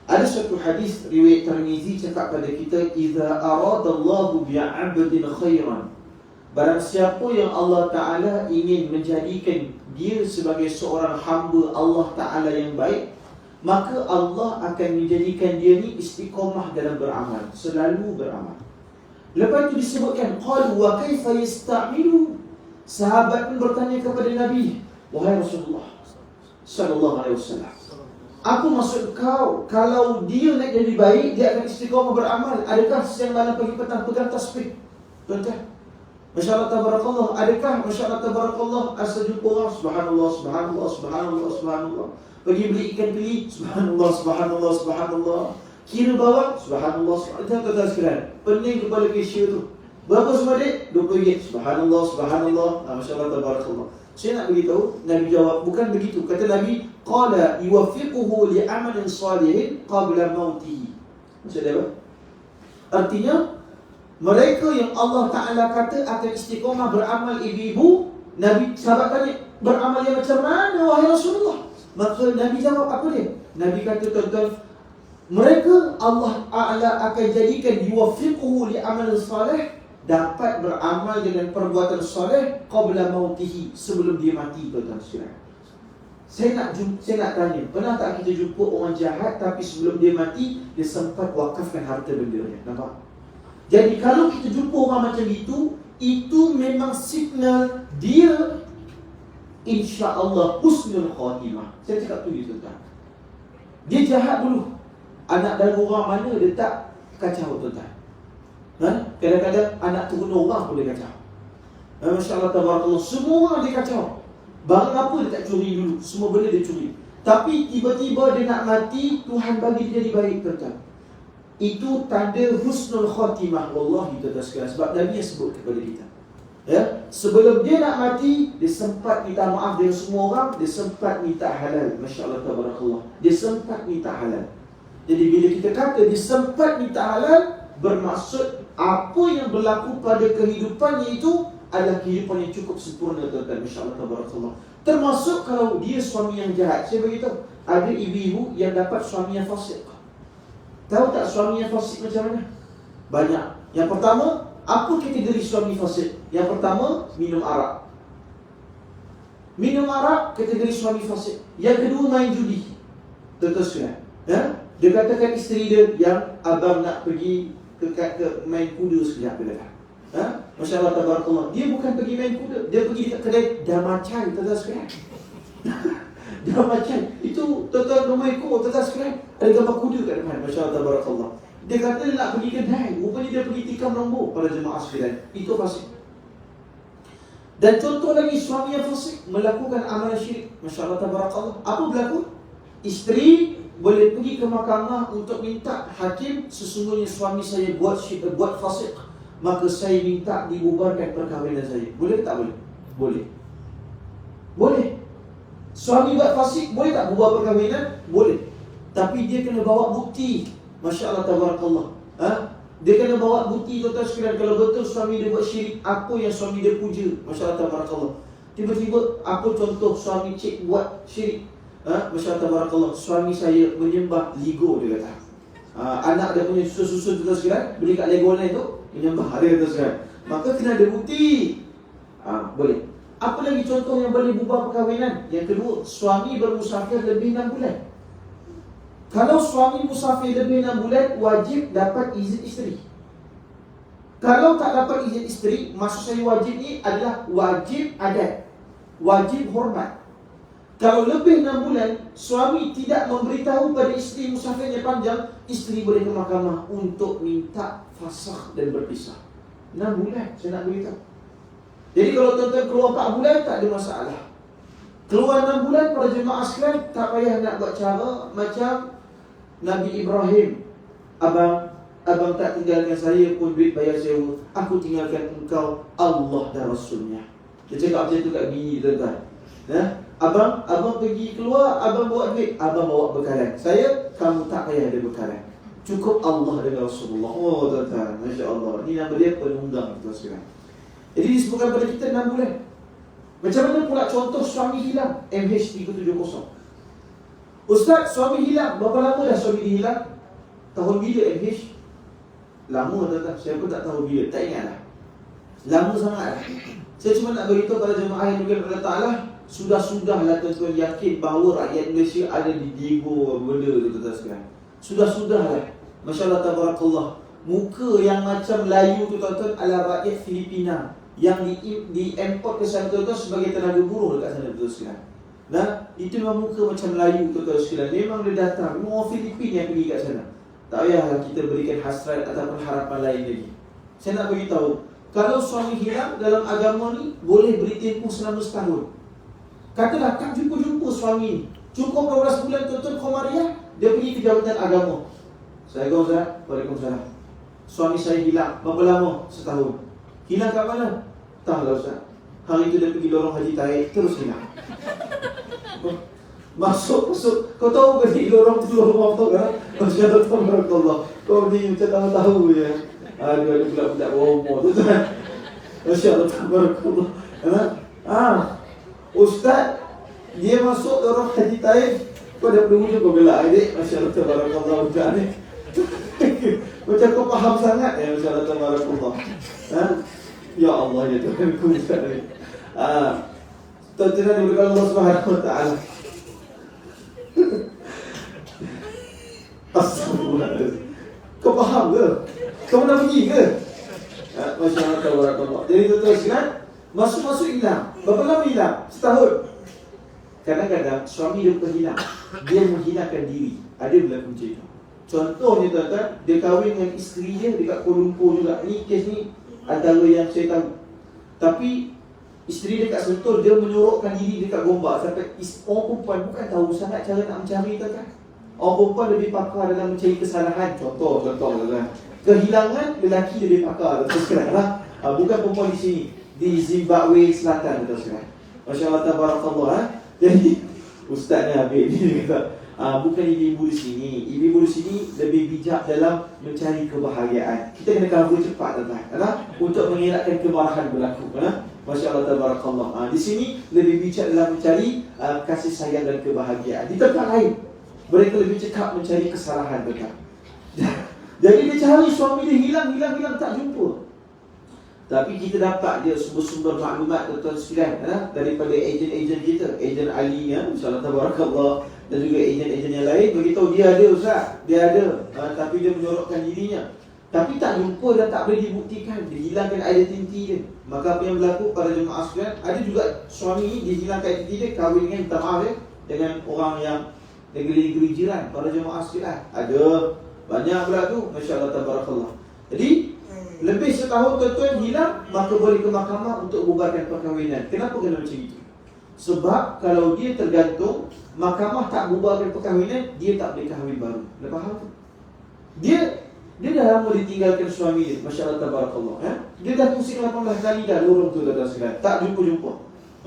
Ada satu hadis riwayat Tirmizi cakap pada kita, "Idza aradallahu bi'abdin khairan." Barang siapa yang Allah Ta'ala ingin menjadikan dia sebagai seorang hamba Allah Ta'ala yang baik, maka Allah akan menjadikan dia ni istiqamah dalam beramal, selalu beramal. Lepas itu disebutkan, qalu wa kaifa yasta'milu. Sahabat pun bertanya kepada Nabi, wahai Rasulullah sallallahu alaihi wasallam, apa maksud kau kalau dia nak jadi baik, dia akan istiqamah beramal? Adakah siang malam pagi petang pegang tasbih? Tuan-tuan, Masya Allah, tabarakallah. Adakah Masya Allah, tabarakallah, asal jumpa orang subhanallah, pergi beli ikan keli, subhanallah, kira bawang, subhanallah. Tuan-tuan sekalian, pening kepala cashier tu, berapa semua dek? RM20. Subhanallah. Masya Allah, tabarakallah. Saya nak beritahu, Nabi jawab, bukan begitu. Kata Nabi, qala yuwaffiquhu li'amalin salihin qabla mautihi. Maksud dia apa? Artinya, mereka yang Allah Ta'ala kata akan istiqamah beramal, ibu-ibu, Nabi sahabat tanya, beramal yang macam mana wahai Rasulullah? Maka Nabi jawab apa dia? Nabi kata, tuan-tuan, mereka Allah Ta'ala akan jadikan yuwaffiquhu li'amalin salih, dapat beramal dengan perbuatan soleh qabla mautihi, sebelum dia mati, tuan-tuan sekalian. Saya nak tanya, pernah tak kita jumpa orang jahat tapi sebelum dia mati dia sempat wakafkan harta benda dia? Nampak? Jadi kalau kita jumpa orang macam itu memang signal dia insya-Allah husnul khatimah. Saya cakap tu je, tuan-tuan. Dia jahat dulu, anak dan orang mana dia tak kacau, tuan-tuan. Kadang-kadang anak turun orang pun dia kacau. Masya Allah, tabarakallah, semua dia kacau. Barang apa dia tak curi dulu, semua benda dia curi. Tapi tiba-tiba dia nak mati, Tuhan bagi dia jadi baik kekal. Itu tanda husnul khatimah. Wallahi tuan-tuan sekalian, sebab Nabi yang sebut kepada kita. Ya, sebelum dia nak mati, dia sempat minta maaf dengan semua orang, dia sempat minta halal. Masya-Allah tabarakallah. Dia sempat minta halal. Jadi bila kita kata dia sempat minta halal, bermaksud apa yang berlaku pada kehidupannya itu adalah kehidupan yang cukup sempurna, tuan-tuan. Masya-Allah tabarakallah. Termasuk kalau dia suami yang jahat. Saya beritahu, ada ibu-ibu yang dapat suami yang fasik. Tahu tak suami yang fasik macam mana? Banyak. Yang pertama, apa kategori suami fasik? Yang pertama, minum arak. Minum arak kategori suami fasik. Yang kedua, main judi. Tuan-tuan sekalian, ya? Dia katakan isteri dia, yang abang nak pergi ke main kuda sekejap. Dia kata, ha? Masya Allah tabarakallah. Dia bukan pergi main kuda, dia pergi dekat kedai damacai, tuan-tuan sekalian. Damacai. Itu tuan-tuan rumah ekor, tuan-tuan sekalian, ada gambar kuda kat depan. Masya Allah tabarakallah. Dia kata dia nak pergi kedai, rupanya dia pergi tikam nombor. Pada jemaah sekalian, itu fasik. Dan contoh lagi, suami yang fasik melakukan amalan syirik. Masya Allah tabarakallah. Apa berlaku? Isteri boleh pergi ke mahkamah untuk minta hakim, sesungguhnya suami saya buat fasik, maka saya minta dibubarkan perkahwinan saya. Boleh tak boleh? Boleh. Boleh. Suami buat fasik, boleh tak bubar perkahwinan? Boleh. Tapi dia kena bawa bukti. Masya Allah tabarakallah. Ha? Dia kena bawa bukti, tuan-tuan sekalian. Kalau betul suami dia buat syirik, apa yang suami dia puja? Masya Allah tabarakallah. Tiba-tiba apa contoh suami cik buat syirik? Ha? Masya Allah tabarakallah. Suami saya menyembah Lego, dia kata. Anak dia punya susun-susun, tuan-tuan sekalian, beli kat Legoland tu, menyembah dia, tuan-tuan sekalian. Maka kena ada bukti. Boleh. Apa lagi contoh yang boleh bubar perkahwinan? Yang kedua, suami bermusafir lebih 6 bulan. Kalau suami musafir lebih 6 bulan, wajib dapat izin isteri. Kalau tak dapat izin isteri, maksud saya wajib ni adalah wajib adat, wajib hormat. Kalau lebih 6 bulan, suami tidak memberitahu pada isteri musafirnya panjang, isteri boleh ke mahkamah untuk minta fasakh dan berpisah. 6 bulan, saya nak beritahu. Jadi kalau tuan-tuan keluar 4 bulan, tak ada masalah. Keluar 6 bulan, para jemaah sekalian, tak payah nak buat cara macam Nabi Ibrahim. Abang tak tinggalkan saya pun duit bayar sewa, aku tinggalkan engkau Allah dan Rasulnya. Dia cakap macam tu kat bini, tuan-tuan. Abang pergi keluar, abang bawa duit, abang bawa bekalan. Saya, kamu tak payah ada bekalan. Cukup Allah dan Rasulullah. Oh tuan-tuan, Masya Allah. Ini nama dia penunggang, tuan sekalian. Jadi disebutkan pada kita 6 bulan. Macam mana pula contoh suami hilang? MH370. Ustaz, suami hilang. Berapa lama dah suami dia hilang? Tahun bila MH? Lama tuan-tuan. Saya pun tak tahu bila. Tak ingat lah. Lama sangat lah. Saya cuma nak beritahu pada jemaah yang dimuliakan oleh Allah Ta'ala, sudah-sudahlah tuan-tuan yakin bahawa rakyat Malaysia ada di Diego benda tu, tuan-tuan sekalian. Sudah-sudahlah. Masya Allah tabarakallah. Muka yang macam Melayu tu, tuan-tuan, adalah rakyat Filipina yang diimport ke sana, tuan-tuan, sebagai tenaga buruh dekat sana, tuan-tuan sekalian. Nah, itu memang muka macam Melayu, tuan-tuan sekalian. Memang dia datang, memang orang Filipina yang pergi kat sana. Tak payahlah kita berikan hasrat ataupun harapan lain lagi. Saya nak beritahu, kalau suami hilang dalam agama ni, boleh beri tempoh selama setahun. Katalah tak jumpa-jumpa suami ni, cukup 12 bulan, tuan-tuan Komariah, dia pergi ke jabatan agama. Assalamualaikum Ustaz. Waalaikumsalam. Suami saya hilang. Berapa lama? Setahun. Hilang kat mana? Tahulah Ustaz. Hari itu dia pergi lorong Haji Taib, terus hilang. Masuk. Kau tahu ke di lorong tu lorong apa kan? Masya Allah tabarakallah. Kau ni macam tahu je. Ada budak-budak bawah umur tu kan. Masya Allah tabarakallah. Ustaz, dia masuk lorong Haji Taib, kau dah perlu kau belak adik. Masya Allah tabarakallah budak ni. Macam kau faham sangat ya, Masya Allah tabarakallah. Ya Allah ya Tuhan ku Ustaz ni. Tuan-tuan diberikan Allah Subhanahu wa taala. Astagfirullahaladzim. Kau faham ke? Kau nak pergi ke? Masya Allah tabarakallah. Jadi tuan-tuan sekalian, masuk hilang. Berapa lama hilang? Setahun. Kadang-kadang suami dia bukan hilang, dia menghilangkan diri. Ada berlaku macam itu. Contohnya tuan-tuan, dia kahwin dengan isteri dia dekat Kuala Lumpur juga. Ni kes ni antara yang saya tahu. Tapi Isteri dia kat Sentul, dia menyorokkan diri dekat Gombak. Sampai orang perempuan bukan tahu sangat cara nak mencari tu kan. Orang perempuan lebih pakar dalam mencari kesalahan. Contoh kan. Kehilangan, lelaki lebih pakar. Terus sekarang lah. Bukan perempuan di sini, di Zimbabwe Selatan. Terus sekarang, Masya Allah, tabarakallah. Jadi ustaz ni habis dia kata, bukan ibu-ibu di sini. Ibu-ibu di sini lebih bijak dalam mencari kebahagiaan. Kita kena cover cepat tuan-tuan, untuk mengelakkan kemarahan berlaku. Masya Allah, tabarakallah. Di sini lebih bijak dalam mencari kasih sayang dan kebahagiaan. Di tempat lain, mereka lebih cekap mencari kesalahan mereka. Jadi dia cari suami dia hilang, tak jumpa. Tapi kita dapat dia sumber-sumber maklumat tuan-tuan sekalian, daripada ejen-ejen kita, ejen Ali, insya-Allah tabarakallah, dan juga ejen-ejen yang lain beritahu dia ada ustaz, dia ada, tapi dia menyorokkan dirinya. Tapi tak jumpa dan tak boleh dibuktikan, dihilangkan identiti dia. Maka apa yang berlaku pada jemaah sekalian, ada juga suami dihilangkan identiti dia, kahwin dengan, minta maaf dengan orang yang negeri-negeri jiran. Para jemaah sekalian, ada banyak pula tu, masya-Allah tabarakallah. Jadi lebih setahun tuan-tuan hilang, maka boleh ke mahkamah untuk bubarkan perkahwinan. Kenapa kena macam itu? Sebab kalau dia tergantung, mahkamah tak bubarkan perkahwinan, dia tak boleh kahwin baru. Dah faham tu? Dia dah lama ditinggalkan suami dia, masya-Allah tabarakallah. Dia dah pusing 18 kali dah lorong tu tuan-tuan sekalian. Tak jumpa-jumpa.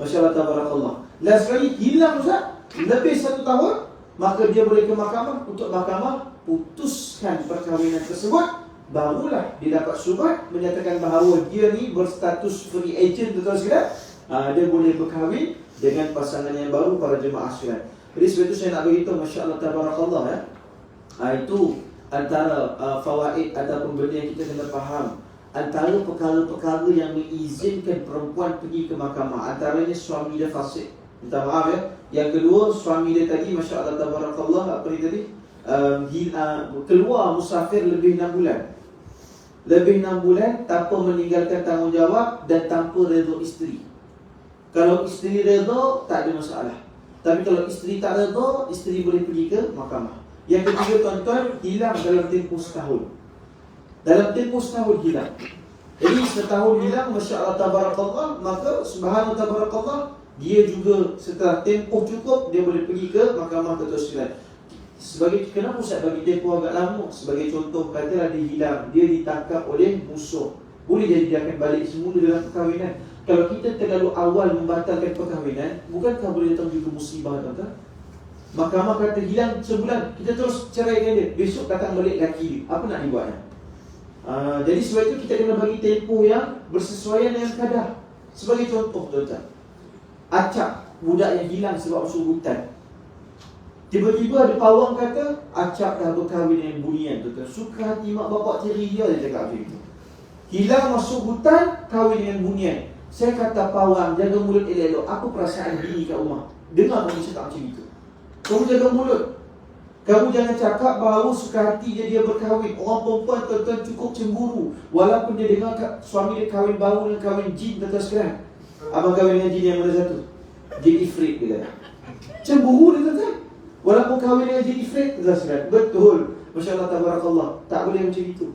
Masya-Allah tabarakallah. Last sekali hilang ustaz, lebih 1 tahun, maka dia boleh ke mahkamah untuk mahkamah putuskan perkahwinan tersebut. Barulah dia dapat surat menyatakan bahawa dia ni berstatus free agent tuan-tuan sekalian. Dia boleh berkahwin dengan pasangan yang baru, para jemaah sekalian. Jadi sebab itu saya nak beritahu, masya-Allah tabarakallah, itu antara fawaid ataupun benda yang kita kena faham. Antara perkara-perkara yang mengizinkan perempuan pergi ke mahkamah, antaranya suami dia fasik. Minta maaf Yang kedua, suami dia tadi, masya-Allah tabarakallah, apa ni tadi? Keluar musafir lebih 6 bulan. Lebih 6 bulan tanpa meninggalkan tanggungjawab dan tanpa redha isteri. Kalau isteri redha, tak ada masalah. Tapi kalau isteri tak redha, isteri boleh pergi ke mahkamah. Yang ketiga tuan-tuan, hilang dalam tempoh setahun. Dalam tempoh setahun hilang. Jadi setahun hilang, masya-Allah tabarakallah, maka subhanallah tabarakallah, dia juga setelah tempoh cukup, dia boleh pergi ke mahkamah tertulis. Sebagai kenapa Ustaz bagi tempoh agak lama? Sebagai contoh, katalah dia hilang, dia ditangkap oleh musuh. Boleh jadi dia akan balik semula dalam perkahwinan. Kalau kita terlalu awal membatalkan perkahwinan, bukankah boleh datang juga musibah tuan-tuan? Mahkamah kata hilang sebulan, kita terus ceraikan dia, besok datang balik laki dia. Apa nak dibuatnya? Jadi sebab itu kita kena bagi tempoh yang bersesuaian dengan kadar. Sebagai contoh tuan-tuan, acak budak yang hilang sebab masuk hutan. Tiba-tiba ada pawang kata, acak dah berkahwin dengan bunian tuan-tuan. Suka hati mak bapak tiri dia cakap macam itu. Hilang masuk hutan, kahwin dengan bunian. Saya kata pawang, jaga mulut elok-elok. Apa perasaan diri kat rumah? Dengar kamu cakap macam itu. Kamu jaga mulut. Kamu jangan cakap bahawa suka hati dia berkahwin. Orang perempuan tuan-tuan cukup cemburu. Walaupun dia dengar suami dia kahwin baru dengan kahwin jin tuan-tuan sekalian. Abang kahwin dengan jin yang mana satu? Jin ifrit dia kata. Cemburu dia tuan-tuan. Walaupun kahwin dengan jin ifrit tuan-tuan sekalian. Betul. Masya-Allah tabarakallah. Tak boleh macam itu.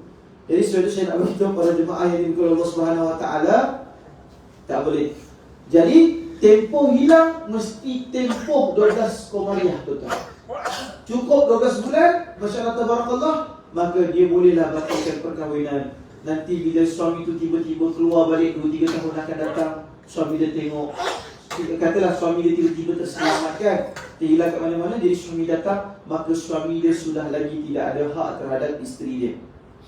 Jadi sebab itu saya nak beritahu para jemaah yang dimurkai Allah Subhanahu Wa Taala, tak boleh. Jadi tempoh hilang mesti tempoh 12 komariah tuan-tuan. Cukup 12 bulan, masya-Allah tabarakallah, maka dia bolehlah batalkan perkahwinan. Nanti bila suami itu tiba-tiba keluar balik 2-3 tahun akan datang, suami dia tengok, katalah suami dia tiba-tiba terselamatkan, dia hilang kat mana-mana, jadi suami datang, maka suami dia sudah lagi tidak ada hak terhadap isteri dia.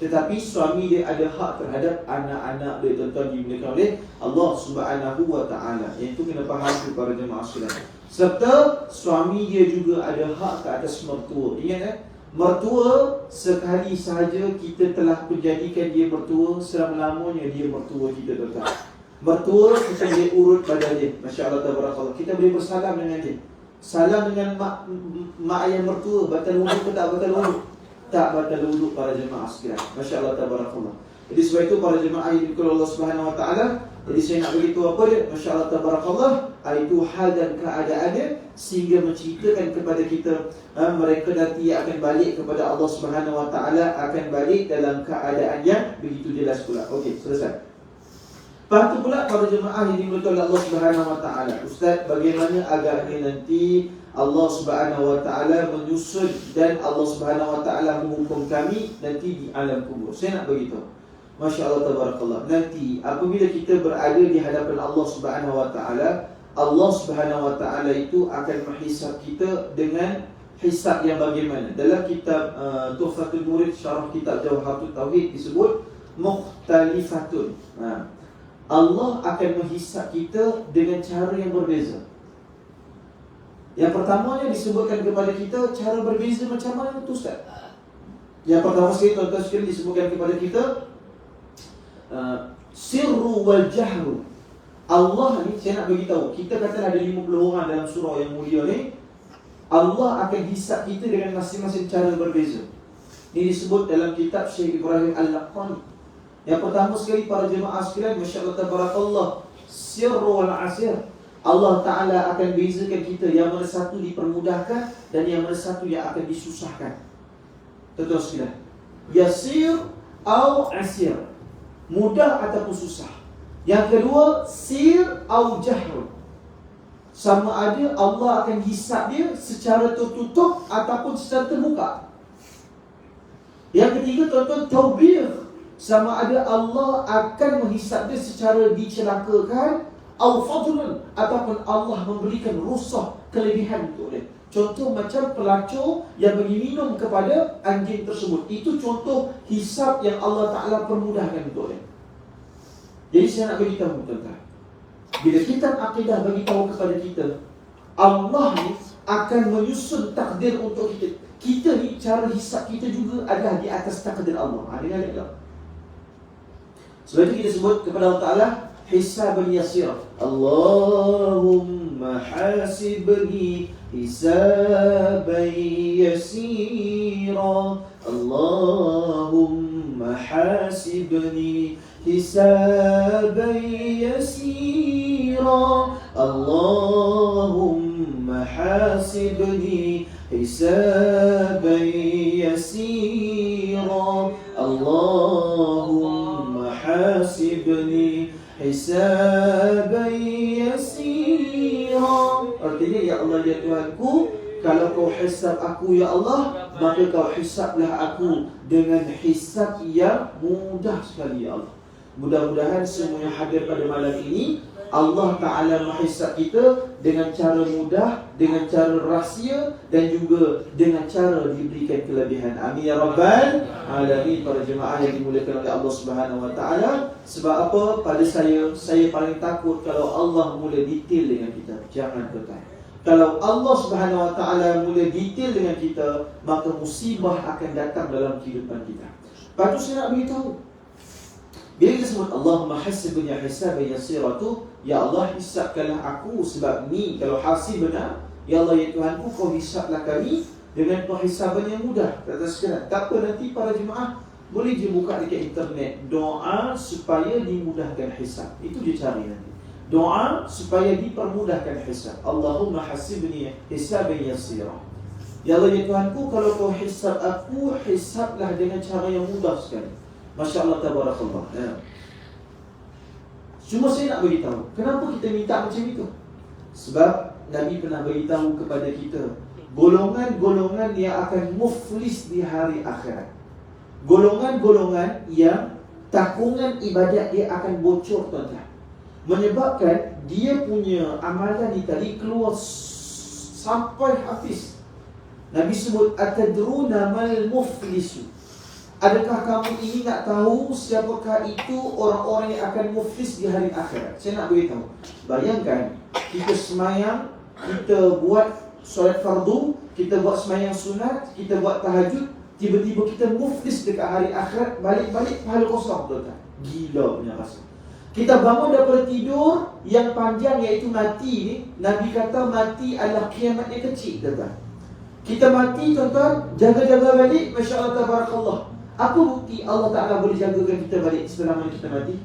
Tetapi suami dia ada hak terhadap anak-anak dia, tuan-tuan, dimuliakan oleh Allah Subhanahu Wa Taala. Yang itu kena faham para jemaah sekalian. Serta suami dia juga ada hak ke atas mertua. Ingat mertua sekali sahaja kita telah menjadikan dia mertua, selama-lamanya dia mertua kita, tuan-tuan. Mertua kita boleh urut pada dia, masya-Allah tabarakallah. Kita boleh bersalam dengan dia. Salam dengan mak ayah mertua, batal wuduk ke tak batal wuduk? Tak batal wuduk para jemaah sekalian. Masya-Allah tabarakallah. Jadi sebab itu para jemaah yang dimuliakan Allah Subhanahu Wa Taala, jadi saya nak beritahu apa dia? Masya-Allah tabarakallah, itu hal dan keadaannya sehingga menceritakan kepada kita mereka nanti akan balik kepada Allah Subhanahu Wa Taala, akan balik dalam keadaan yang begitu jelas pula. Okey, selesai. Lepas tu pula para jemaah yang dimuliakan oleh Allah Subhanahu Wa Taala, Ustaz, bagaimana agaknya nanti Allah Subhanahu Wa Taala menyusun dan Allah Subhanahu Wa Taala menghukum kami nanti di alam kubur? Saya nak beritahu, Masya Allah tabarakallah, nanti apabila kita berada di hadapan Allah Subhanahu Wa Taala, Allah Subhanahu Wa Taala itu akan menghisab kita dengan hisab yang bagaimana? Dalam kitab Tuhfatul Murid syarah kitab Jawharatul Tauhid disebut mukhtalifatun. Allah akan menghisab kita dengan cara yang berbeza. Yang pertamanya disebutkan kepada kita cara berbeza macam mana tu, Ustaz? Yang pertama sekali, tuan-tuan sekalian, disebutkan kepada kita sirru wal jahru. Allah ni, saya nak beritahu, kita katalah ada 50 orang dalam surah yang mulia ni, Allah akan hisab kita dengan masing-masing cara berbeza. Ini disebut dalam kitab Syekh Ibrahim Al-Laqani. Yang pertama sekali para jemaah sekalian, Masya Allah tabarakallah, sirru wal asir. Allah Ta'ala akan bezakan kita, yang mana satu dipermudahkan dan yang mana satu yang akan disusahkan. Tuan-tuan sekalian, yasir atau asir, mudah ataupun susah. Yang kedua, sir atau jahr, sama ada Allah akan hisab dia secara tertutup ataupun secara terbuka. Yang ketiga, tuan-tuan, taubir, sama ada Allah akan menghisab dia secara dicelakakan, atau fadlan, ataupun Allah memberikan rukhsah, kelebihan untuk dia. Contoh macam pelacur yang bagi minum kepada anjing tersebut. Itu contoh hisab yang Allah Ta'ala permudahkan untuk dia. Jadi saya nak beritahu, tuan-tuan, bila kitab akidah bagi tahu kepada kita, Allah ni akan menyusun takdir untuk kita. Kita ni, cara hisab kita juga adalah di atas takdir Allah. Dengar tak? Sebab itu kita sebut kepada Allah Ta'ala hisaban yasira. Allahumma hasibni hisaban yasira. Allahumma hasibni hisaban yasira. Allahumma hasibni hisaban yasira. Allahumma hasibni hisaban yasira. Artinya, ya Allah, ya Tuhanku, kalau kau hisab aku, ya Allah, maka kau hisablah aku dengan hisab yang mudah sekali, ya Allah. Mudah-mudahan semua yang hadir pada malam ini, Allah Ta'ala menghisab kita dengan cara mudah, dengan cara rahsia, dan juga dengan cara diberikan kelebihan. Amin ya Rabbal Alamin. Para jemaah yang dimuliakan oleh Allah Subhanahu Wa Ta'ala, sebab apa? Pada saya paling takut kalau Allah mula detail dengan kita. Jangan tuan. Kalau Allah Subhanahu Wa Ta'ala mula detail dengan kita, maka musibah akan datang dalam kehidupan kita. Lepas tu saya nak beritahu, bila kita sebut Allahumma hasibni hisaban yasira tu, ya Allah, hisabkanlah aku, sebab ni kalau hasib benar, ya Allah, ya Tuhanku, kau hisablah kami dengan penghisaban yang mudah. Kata sekalian, tak apa, nanti para jemaah boleh je buka dekat internet doa supaya dimudahkan hisab. Itu je cari nanti. Doa supaya dipermudahkan hisab. Allahumma hasibni hisaban yasira. Ya Allah, ya Tuhanku, kalau kau hisab aku, hisablah dengan cara yang mudah sekali. Masya Allah tabarakallah. Cuma saya nak beritahu, kenapa kita minta macam itu? Sebab Nabi pernah beritahu kepada kita golongan-golongan yang akan muflis di hari akhirat. Golongan-golongan yang takungan ibadat dia akan bocor, tuan-tuan. Menyebabkan dia punya amalan ni tadi keluar sampai habis. Nabi sebut, atadruna mal muflisu. Adakah kamu ingin nak tahu siapakah itu orang-orang yang akan muflis di hari akhirat? Saya nak beritahu. Bayangkan, kita semayang, kita buat solat fardu, kita buat semayang sunat, kita buat tahajud, tiba-tiba kita muflis dekat hari akhirat, balik-balik pahala kosong, tuan-tuan. Gila punya rasa. Kita bangun daripada tidur yang panjang, iaitu mati ni. Nabi kata mati adalah kiamat yang kecil, tuan-tuan. Kita mati, tuan-tuan, jaga-jaga balik, Masya Allah tabarakallah. Apa bukti Allah Ta'ala boleh jagakan kita balik setelah mana kita mati?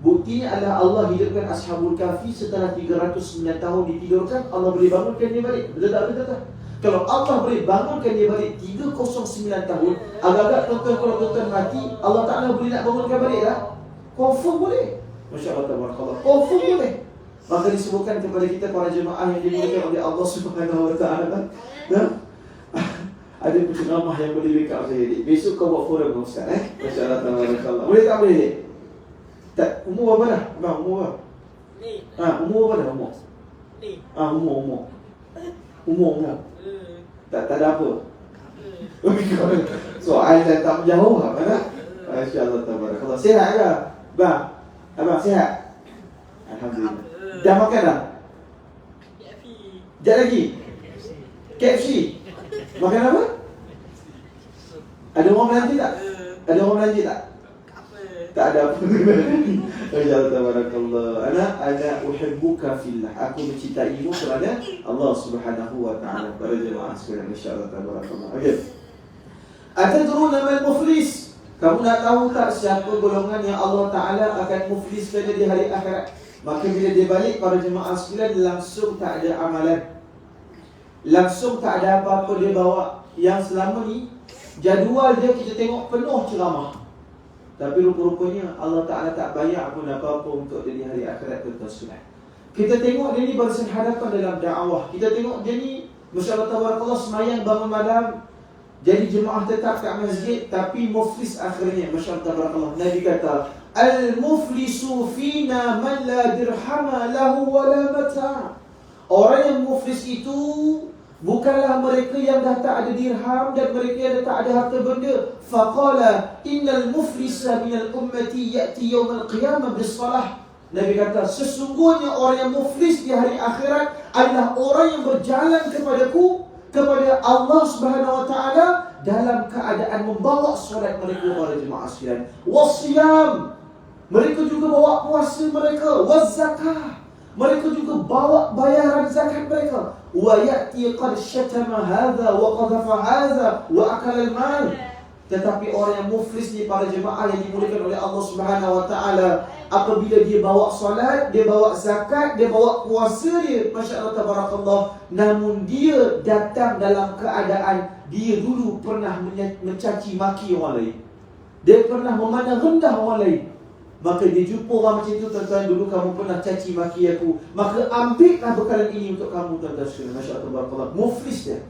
Buktinya adalah Allah hidupkan Ashabul Kahfi setelah 309 tahun ditidurkan, Allah boleh bangunkan dia balik. Betul tak? Betul tak? Kalau Allah boleh bangunkan dia balik 309 tahun, agak-agak tuan-tuan, kalau tuan-tuan mati, Allah Ta'ala boleh nak bangunkan balik tak? Confirm boleh. Masya Allah, tabarakallah. Confirm boleh. Maka disebutkan kepada kita para jemaah yang dimuliakan oleh Allah Subhanahu Wa Taala. Ada penceramah yang boleh wake up saya ni. Besok kau buat forum dengan Ustaz Masya Allah, tabarakallah. Boleh tak boleh? Tak, umur berapa dah? Bang, umur berapa? Ni. Umur berapa dah umur? Ni. Umur. Tak ada apa. Soal dah tak menjauh apa? Masya Allah, tabarakallah. Sihat ke? Bang, abang sihat? Alhamdulillah. Dah makan dah? Sekejap lagi? KFC? Makan apa? Ada orang belanja tak? Ada orang belanja tak? Tak ada apa. Masya Allah, tabarakallah. Ana uhibbuka fillah. Aku mencintaimu kerana Allah Subhanahu Wa Taala. Para jemaah sekalian, Masya Allah, tabarakallah. Okey. Atadruna man muflis? Kamu nak tahu tak siapa golongan yang Allah Ta'ala akan mufliskan di hari akhirat? Maka bila dia balik, para jemaah sekalian, langsung tak ada amalan, langsung tak ada apa-apa dia bawa. Yang selama ni jadual dia kita tengok penuh ceramah, tapi rupa-rupanya Allah Ta'ala tak bayar pun apa-apa untuk dia di hari akhirat. Tuan-tuan sekalian, kita tengok dia ni berhadapan dalam dakwah. Kita tengok dia ni, Masya Allah, tabarakallah, semayang bangun malam, jadi jemaah tetap kat masjid, tapi muflis akhirnya. Masya Allah, tabarakallah. Nabi kata, al-muflisu fina man la dirhama lahu wa la mata'. Orang yang muflis itu bukanlah mereka yang dah tak ada dirham dan mereka yang dah tak ada harta benda. Faqala innal muflisa minal ummati ya'ti yawmal qiyamah bis-salah. Nabi kata, sesungguhnya orang yang muflis di hari akhirat adalah orang yang berjalan kepadaku, kepada Allah Subhanahu Wa Taala dalam keadaan membawa solat mereka, para jemaah sekalian. Wasiyam, mereka juga bawa puasa mereka. Wazakah, mereka juga bawa bayaran zakat mereka. Wa ya'ti qad syatama hadha wa qadhafa hadha wa akala al-mal. Tetapi orang yang muflis ni, para jemaah yang dimuliakan oleh Allah Subhanahu Wa Taala, apabila dia bawa solat, dia bawa zakat, dia bawa puasa dia, Masya Allah, tabarakallah, namun dia datang dalam keadaan dia dulu pernah mencaci maki orang lain, dia pernah memandang rendah orang lain. Maka dia jumpa orang macam itu, tuan-tuan, dulu kamu pernah caci maki aku, maka ambillah bekalan ini untuk kamu, tuan-tuan sekalian. Masya Allah, tabarakallah. Muflis dia.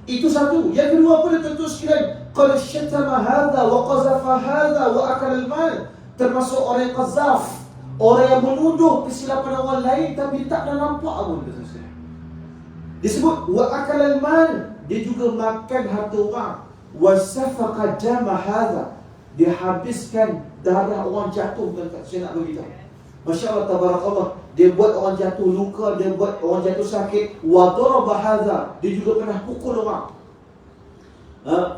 Itu satu. Yang kedua apa dia, tuan-tuan sekalian? Qad syatama hadha wa qazafa hadha wa akala al-mal. Termasuk orang yang qazaf, orang yang menuduh kesilapan orang lain tapi tak ada nampak pun, tuan-tuan sekalian. Disebut wa akala al-mal, dia juga makan harta orang. Wa safaqa dama hadha, dia habiskan darah orang jatuh, tuan-tuan. Saya nak beritahu, Masya Allah, tabarakallah, dia buat orang jatuh luka, dia buat orang jatuh sakit. Wa daraba hadha, dia juga pernah pukul orang.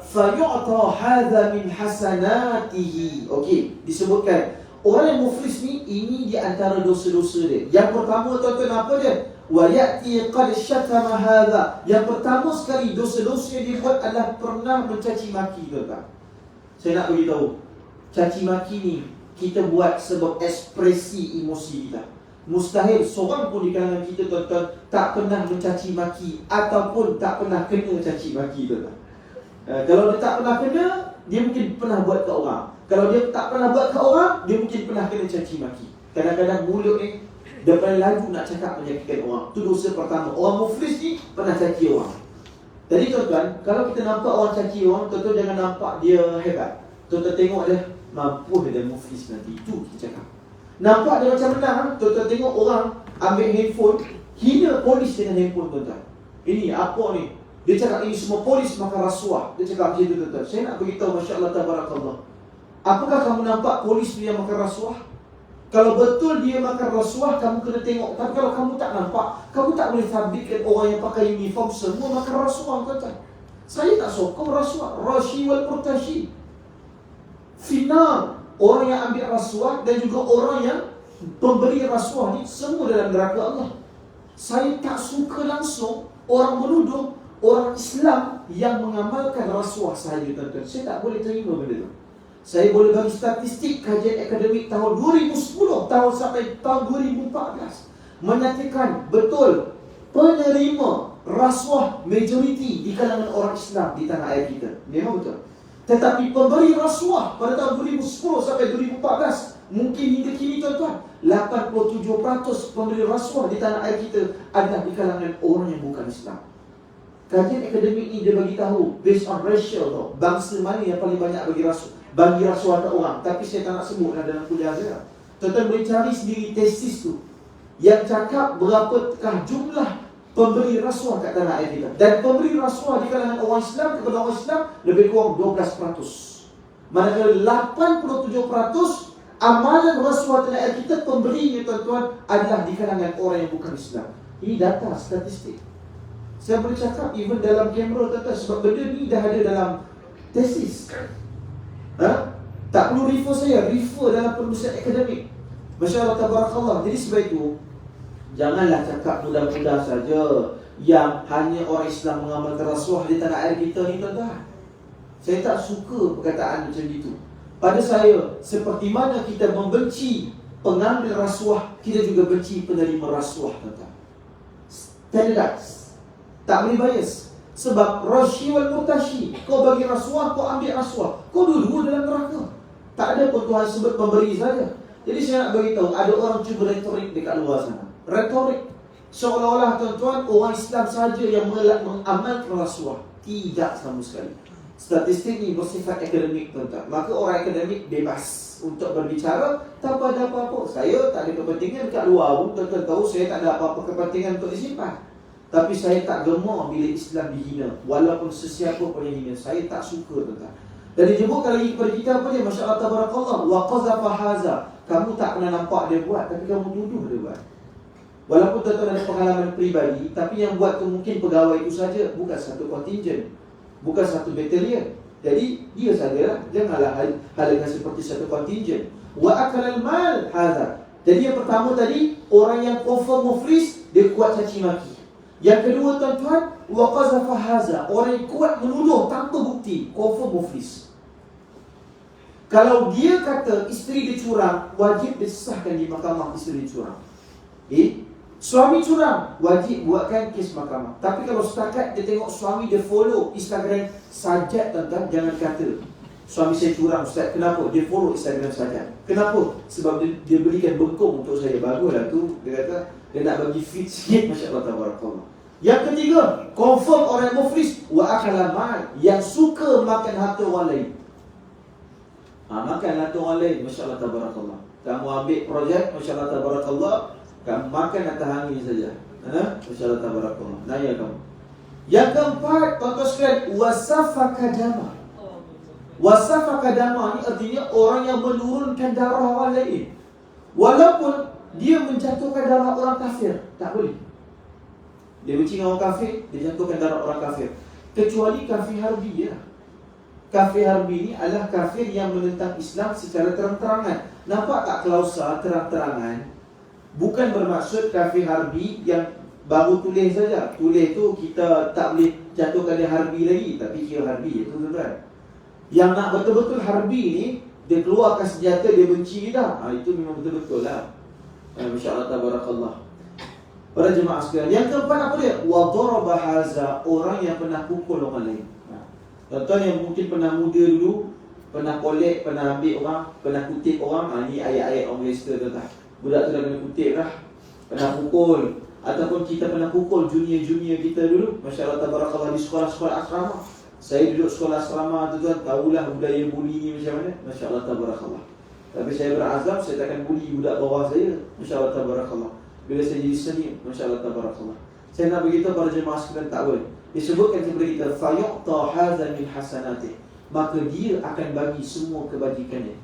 Fa yu'ta hadha min hasanatihi. Okey, disebutkan orang yang muflis ni, ini di antara dosa-dosa dia. Yang pertama, tuan-tuan, apa dia? Wa ya'ti qad syatama hadha. Yang pertama sekali dosa-dosa yang dia buat adalah pernah mencaci maki, tuan-tuan. Saya nak beritahu, caci maki ni kita buat sebab ekspresi emosi kita. Mustahil seorang pun di kalangan kita, tuan-tuan, tak pernah mencaci maki ataupun tak pernah kena caci maki, tuan-tuan. Kalau dia tak pernah kena, dia mungkin pernah buat ke orang. Kalau dia tak pernah buat ke orang, dia mungkin pernah kena caci maki. Kadang-kadang mulut ni dia paling laju nak cakap menyakitkan orang. Itu dosa pertama. Orang muflis ni pernah caci orang. Jadi, tuan-tuan, kalau kita nampak orang caci orang, tuan-tuan jangan nampak dia hebat. Tuan-tuan tengok dia, mampu dia muflis nanti. Itu kita cakap. Nampak dia macam menang, tuan-tuan tengok orang ambil handphone, hina polis dengan handphone, tuan-tuan. Ini apa ni? Dia cakap ini semua polis makan rasuah. Dia cakap macam itu, tuan-tuan. Saya nak beritahu, Masya Allah, tabarakallah, apakah kamu nampak polis tu yang makan rasuah? Kalau betul dia makan rasuah, kamu kena tengok. Tapi kalau kamu tak nampak, kamu tak boleh sabitkan orang yang pakai uniform semua makan rasuah, tuan-tuan. Saya tak sokong rasuah. Rashi wal murtashi final, orang yang ambil rasuah dan juga orang yang pemberi rasuah ni semua dalam neraka Allah. Saya tak suka langsung orang menuduh orang Islam yang mengamalkan rasuah saya, tuan-tuan. Saya tak boleh terima benda tu. Saya boleh bagi statistik kajian akademik tahun 2010 tahun sampai tahun 2014 menyatakan betul penerima rasuah majoriti di kalangan orang Islam di tanah air kita. Memang betul. Tetapi pemberi rasuah pada tahun 2010 sampai 2014 Mungkin hingga kini tuan-tuan 87% pemberi rasuah di tanah air kita adalah di kalangan orang yang bukan Islam. Kajian akademik ni dia bagi tahu based on ratio tau, bangsa mana yang paling banyak bagi rasuah ke orang. Tapi saya tak nak sebut dalam kuliah saya. Tuan-tuan boleh cari sendiri tesis tu yang cakap berapakah jumlah pemberi rasuah kat tanah air kita. Dan pemberi rasuah di kalangan orang Islam kepada orang Islam lebih kurang 12%. Manakala 87% amalan rasuah tanah air kita pemberinya tuan-tuan adalah di kalangan orang yang bukan Islam. Ini data statistik. Saya boleh cakap even dalam kamera tuan-tuan, sebab benda ni dah ada dalam tesis. Tak perlu refer saya, refer dalam penulisan akademik. Masya Allah, tabarakallah. Jadi sebab itu, janganlah cakap mudah-mudah saja yang hanya orang Islam mengamalkan rasuah di tanah air kita ni tuan-tuan. Saya tak suka perkataan macam itu. Pada saya, seperti mana kita membenci pengambil rasuah, kita juga benci penerima rasuah tuan-tuan. Standardize. Tak boleh bias. Sebab rashi wal murtashi, kau bagi rasuah, kau ambil rasuah, kau dua-dua dalam neraka. Tak ada pun Tuhan sebut pemberi saja. Jadi saya nak beritahu, ada orang cuba retorik dekat luar sana. Retorik seolah-olah tuan-tuan orang Islam saja yang mengamalkan rasuah. Tidak sama sekali. Statistik ni bersifat akademik tuan-tuan. Maka orang akademik bebas untuk berbicara tanpa ada apa-apa. Saya tak ada kepentingan dekat luar pun. Tuan-tuan tahu saya tak ada apa-apa kepentingan untuk disimpan. Tapi saya tak gemar bila Islam dihina. Walaupun sesiapa pun yang hina, saya tak suka tuan-tuan. Dan disebutkan lagi kepada kita apa dia? Masya Allah tabarakallah. Wa qazafa haza. Kamu tak pernah nampak dia buat, tapi kamu tuduh dia buat. Walaupun tuan-tuan ada pengalaman peribadi, tapi yang buat tu mungkin pegawai itu saja, bukan satu kontinjen, bukan satu batalion. Jadi dia sajalah. Janganlah halakan seperti satu kontinjen. Wa akalal mal haza. Jadi yang pertama tadi, orang yang confirm muflis, dia kuat caci maki. Yang kedua tuan-tuan, wa qazafa haza, orang yang kuat menuduh tanpa bukti, confirm muflis. Kalau dia kata isteri dia curang, wajib disahkan di mahkamah isteri dia curang. Suami curang, wajib buatkan kes mahkamah. Tapi kalau setakat dia tengok suami dia follow Instagram Sajat tuan-tuan, jangan kata suami saya curang ustaz. Kenapa? Dia follow Instagram Sajat. Kenapa? Sebab dia belikan bengkong untuk saya. Baguslah tu. Dia kata dia nak bagi feed sikit. Masya Allah tabarakallah. Yang ketiga, confirm orang muflis wa akala mal, yang suka makan harta orang lain. Makan harta orang lain. Masya Allah tabarakallah. Kamu ambil projek, Masya Allah tabarakallah, kamu makan atas angin saja. Masya Allah tabarakallah. Naya kamu. Yang keempat, tuan-tuan sekalian, wasafaka dama. Wasafaka dama ni artinya orang yang menurunkan darah orang lain. Walaupun dia menjatuhkan darah orang kafir, tak boleh. Dia benci dengan orang kafir, dia jatuhkan darah orang kafir. Kecuali kafir harbi ya. Kafir harbi ni adalah kafir yang menentang Islam secara terang-terangan. Nampak tak klausa terang-terangan? Bukan bermaksud kafir harbi yang baru tulis saja. Tulis tu kita tak boleh jatuhkan dia harbi lagi, tapi kira harbi itu tuan-tuan. Yang nak betul-betul harbi ni, dia keluarkan senjata, dia benci dah. Itu memang betul-betul lah. Masya Allah tabarakallah. Para jemaah sekalian, yang keempat apa dia? Wa daraba haza, orang yang pernah pukul orang lain. Tuan-tuan yang mungkin pernah muda dulu, pernah kolek, pernah ambil orang, pernah kutip orang. Ini ayat-ayat orang Malaysia tuan-tuan. Budak tu dah kena kutip dah, pernah pukul. Ataupun kita pernah pukul junior-junior kita dulu. Masya Allah tabarakallah, di sekolah-sekolah asrama. Saya duduk sekolah asrama tuan-tuan, tahulah budaya buli ni macam mana. Masya Allah tabarakallah. Tapi saya berazam, saya takkan buli budak bawah saya. Masya Allah tabarakallah. Bila saya jadi senior, Masya Allah tabarakallah. Saya nak beritahu para jemaah sekalian, tak boleh. Disebutkan kepada kita, fayu'ta hadza min hasanatih, maka dia akan bagi semua kebajikannya.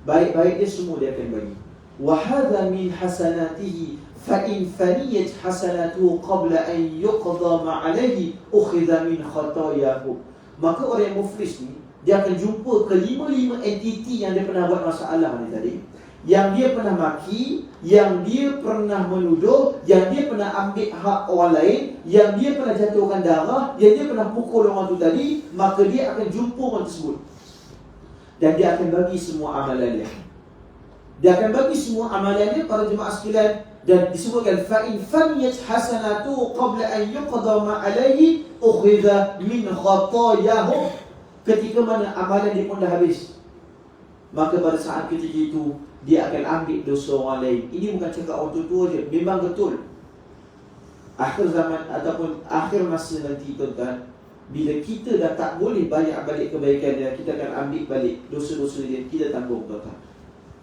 Baik-baik dia semua dia akan bagi. Wa hadza min hasanatihi fa in faniyat hasanatuhu qabla an yuqda ma alayhi ukhidha min khatayahu. Maka orang yang muflis ni, dia akan jumpa kelima-lima entiti yang dia pernah buat masalah ni tadi, yang dia pernah maki, yang dia pernah menuduh, yang dia pernah ambil hak orang lain, yang dia pernah jatuhkan darah, yang dia pernah pukul orang tu tadi. Maka dia akan jumpa orang tersebut dan dia akan bagi semua amalan dia. Dia akan bagi semua amalan dia para jemaah sekalian. Dan disebutkan fa in faniyat hasanatu qabla an yuqda ma alayhi ukhidha min khatayahu. Ketika mana amalan dia pun dah habis, maka pada saat ketika itu dia akan ambil dosa orang lain. Ini bukan cakap orang tua je, memang betul. Akhir zaman ataupun akhir masa nanti tuan-tuan, bila kita dah tak boleh banyak balik kebaikan dia, kita akan ambil balik dosa-dosa dia, kita tanggung tuan-tuan.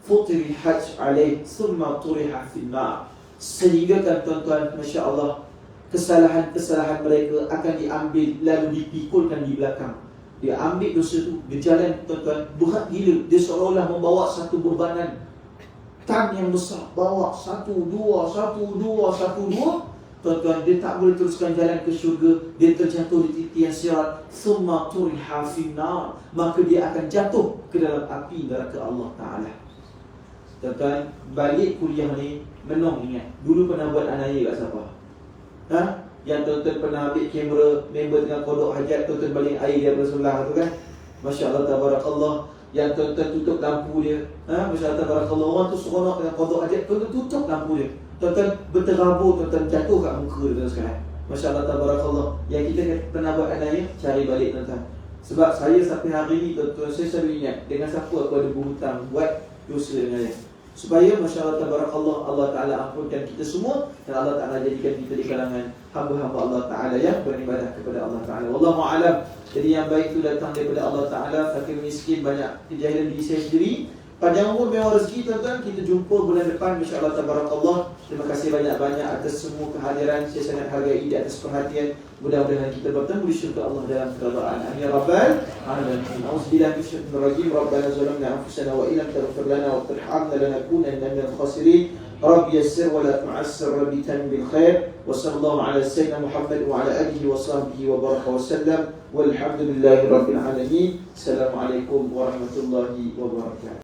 Futri hajj alaih thumma turiha finnar. Sehingga kan tuan-tuan, Masya Allah, kesalahan-kesalahan mereka akan diambil lalu dipikulkan di belakang. Dia ambil dosa tu, berjalan tuan-tuan, berat gila. Dia seolah-olah membawa satu bebanan tan yang besar, bawa satu, dua. Tuan-tuan, dia tak boleh teruskan jalan ke syurga. Dia terjatuh di titian sirat. Thumma turiha finnar. Maka dia akan jatuh ke dalam api neraka Allah Ta'ala. Tuan-tuan, balik kuliah ni, menong ingat. Dulu pernah buat anaya kat siapa? Yang tuan-tuan pernah ambil kamera member dengan kodok hajat, tuan-tuan baling air daripada sebelah tu kan? Masya Allah, tabarakallah. Yang tuan-tuan tutup lampu dia, Masya Allah, tabarakallah. Orang tu seronok dengan kodok hajat, tuan-tuan tutup lampu dia. Tuan-tuan berterabur, tuan-tuan jatuh kat muka dia sekarang. Masya Allah, tabarakallah. Yang kita pernah buat anaya, cari balik tuan-tuan. Sebab saya sampai hari ni tuan-tuan, saya selalu ingat dengan siapa aku ada berhutang buat dosa dengan dia, supaya Masya Allah, tabarakallah, Allah Ta'ala ampunkan kita semua, dan Allah Ta'ala jadikan kita di kalangan hamba-hamba Allah Ta'ala yang beribadah kepada Allah Ta'ala. Wallahu a'lam. Jadi yang baik itu datang daripada Allah Ta'ala. Fakir miskin, banyak kejahilan diri saya sendiri. Panjang umur, mewah rezeki tuan-tuan. Kita jumpa bulan depan, Masya Allah, tabarakallah. Terima kasih banyak-banyak atas semua kehadiran. Saya sangat hargai di atas perhatian. Mudah-mudahan kita bertemu di syurga Allah dalam keridaan. Amin ya rabbal alamin. A'udzubillahi minasyaitonir rajim. Rabbana zalamna anfusana wa illam taghfir lana wa tarhamna lanakunanna minal khasirin. Rabbi yassir wa la tu'assir, Rabbi tamim bil khair. Wa sallallahu ala sayyidina Muhammad wa ala alihi wa sahbihi wa baraka wa sallam. Walhamdulillahi rabbil alamin. Assalamualaikum warahmatullahi wabarakatuh.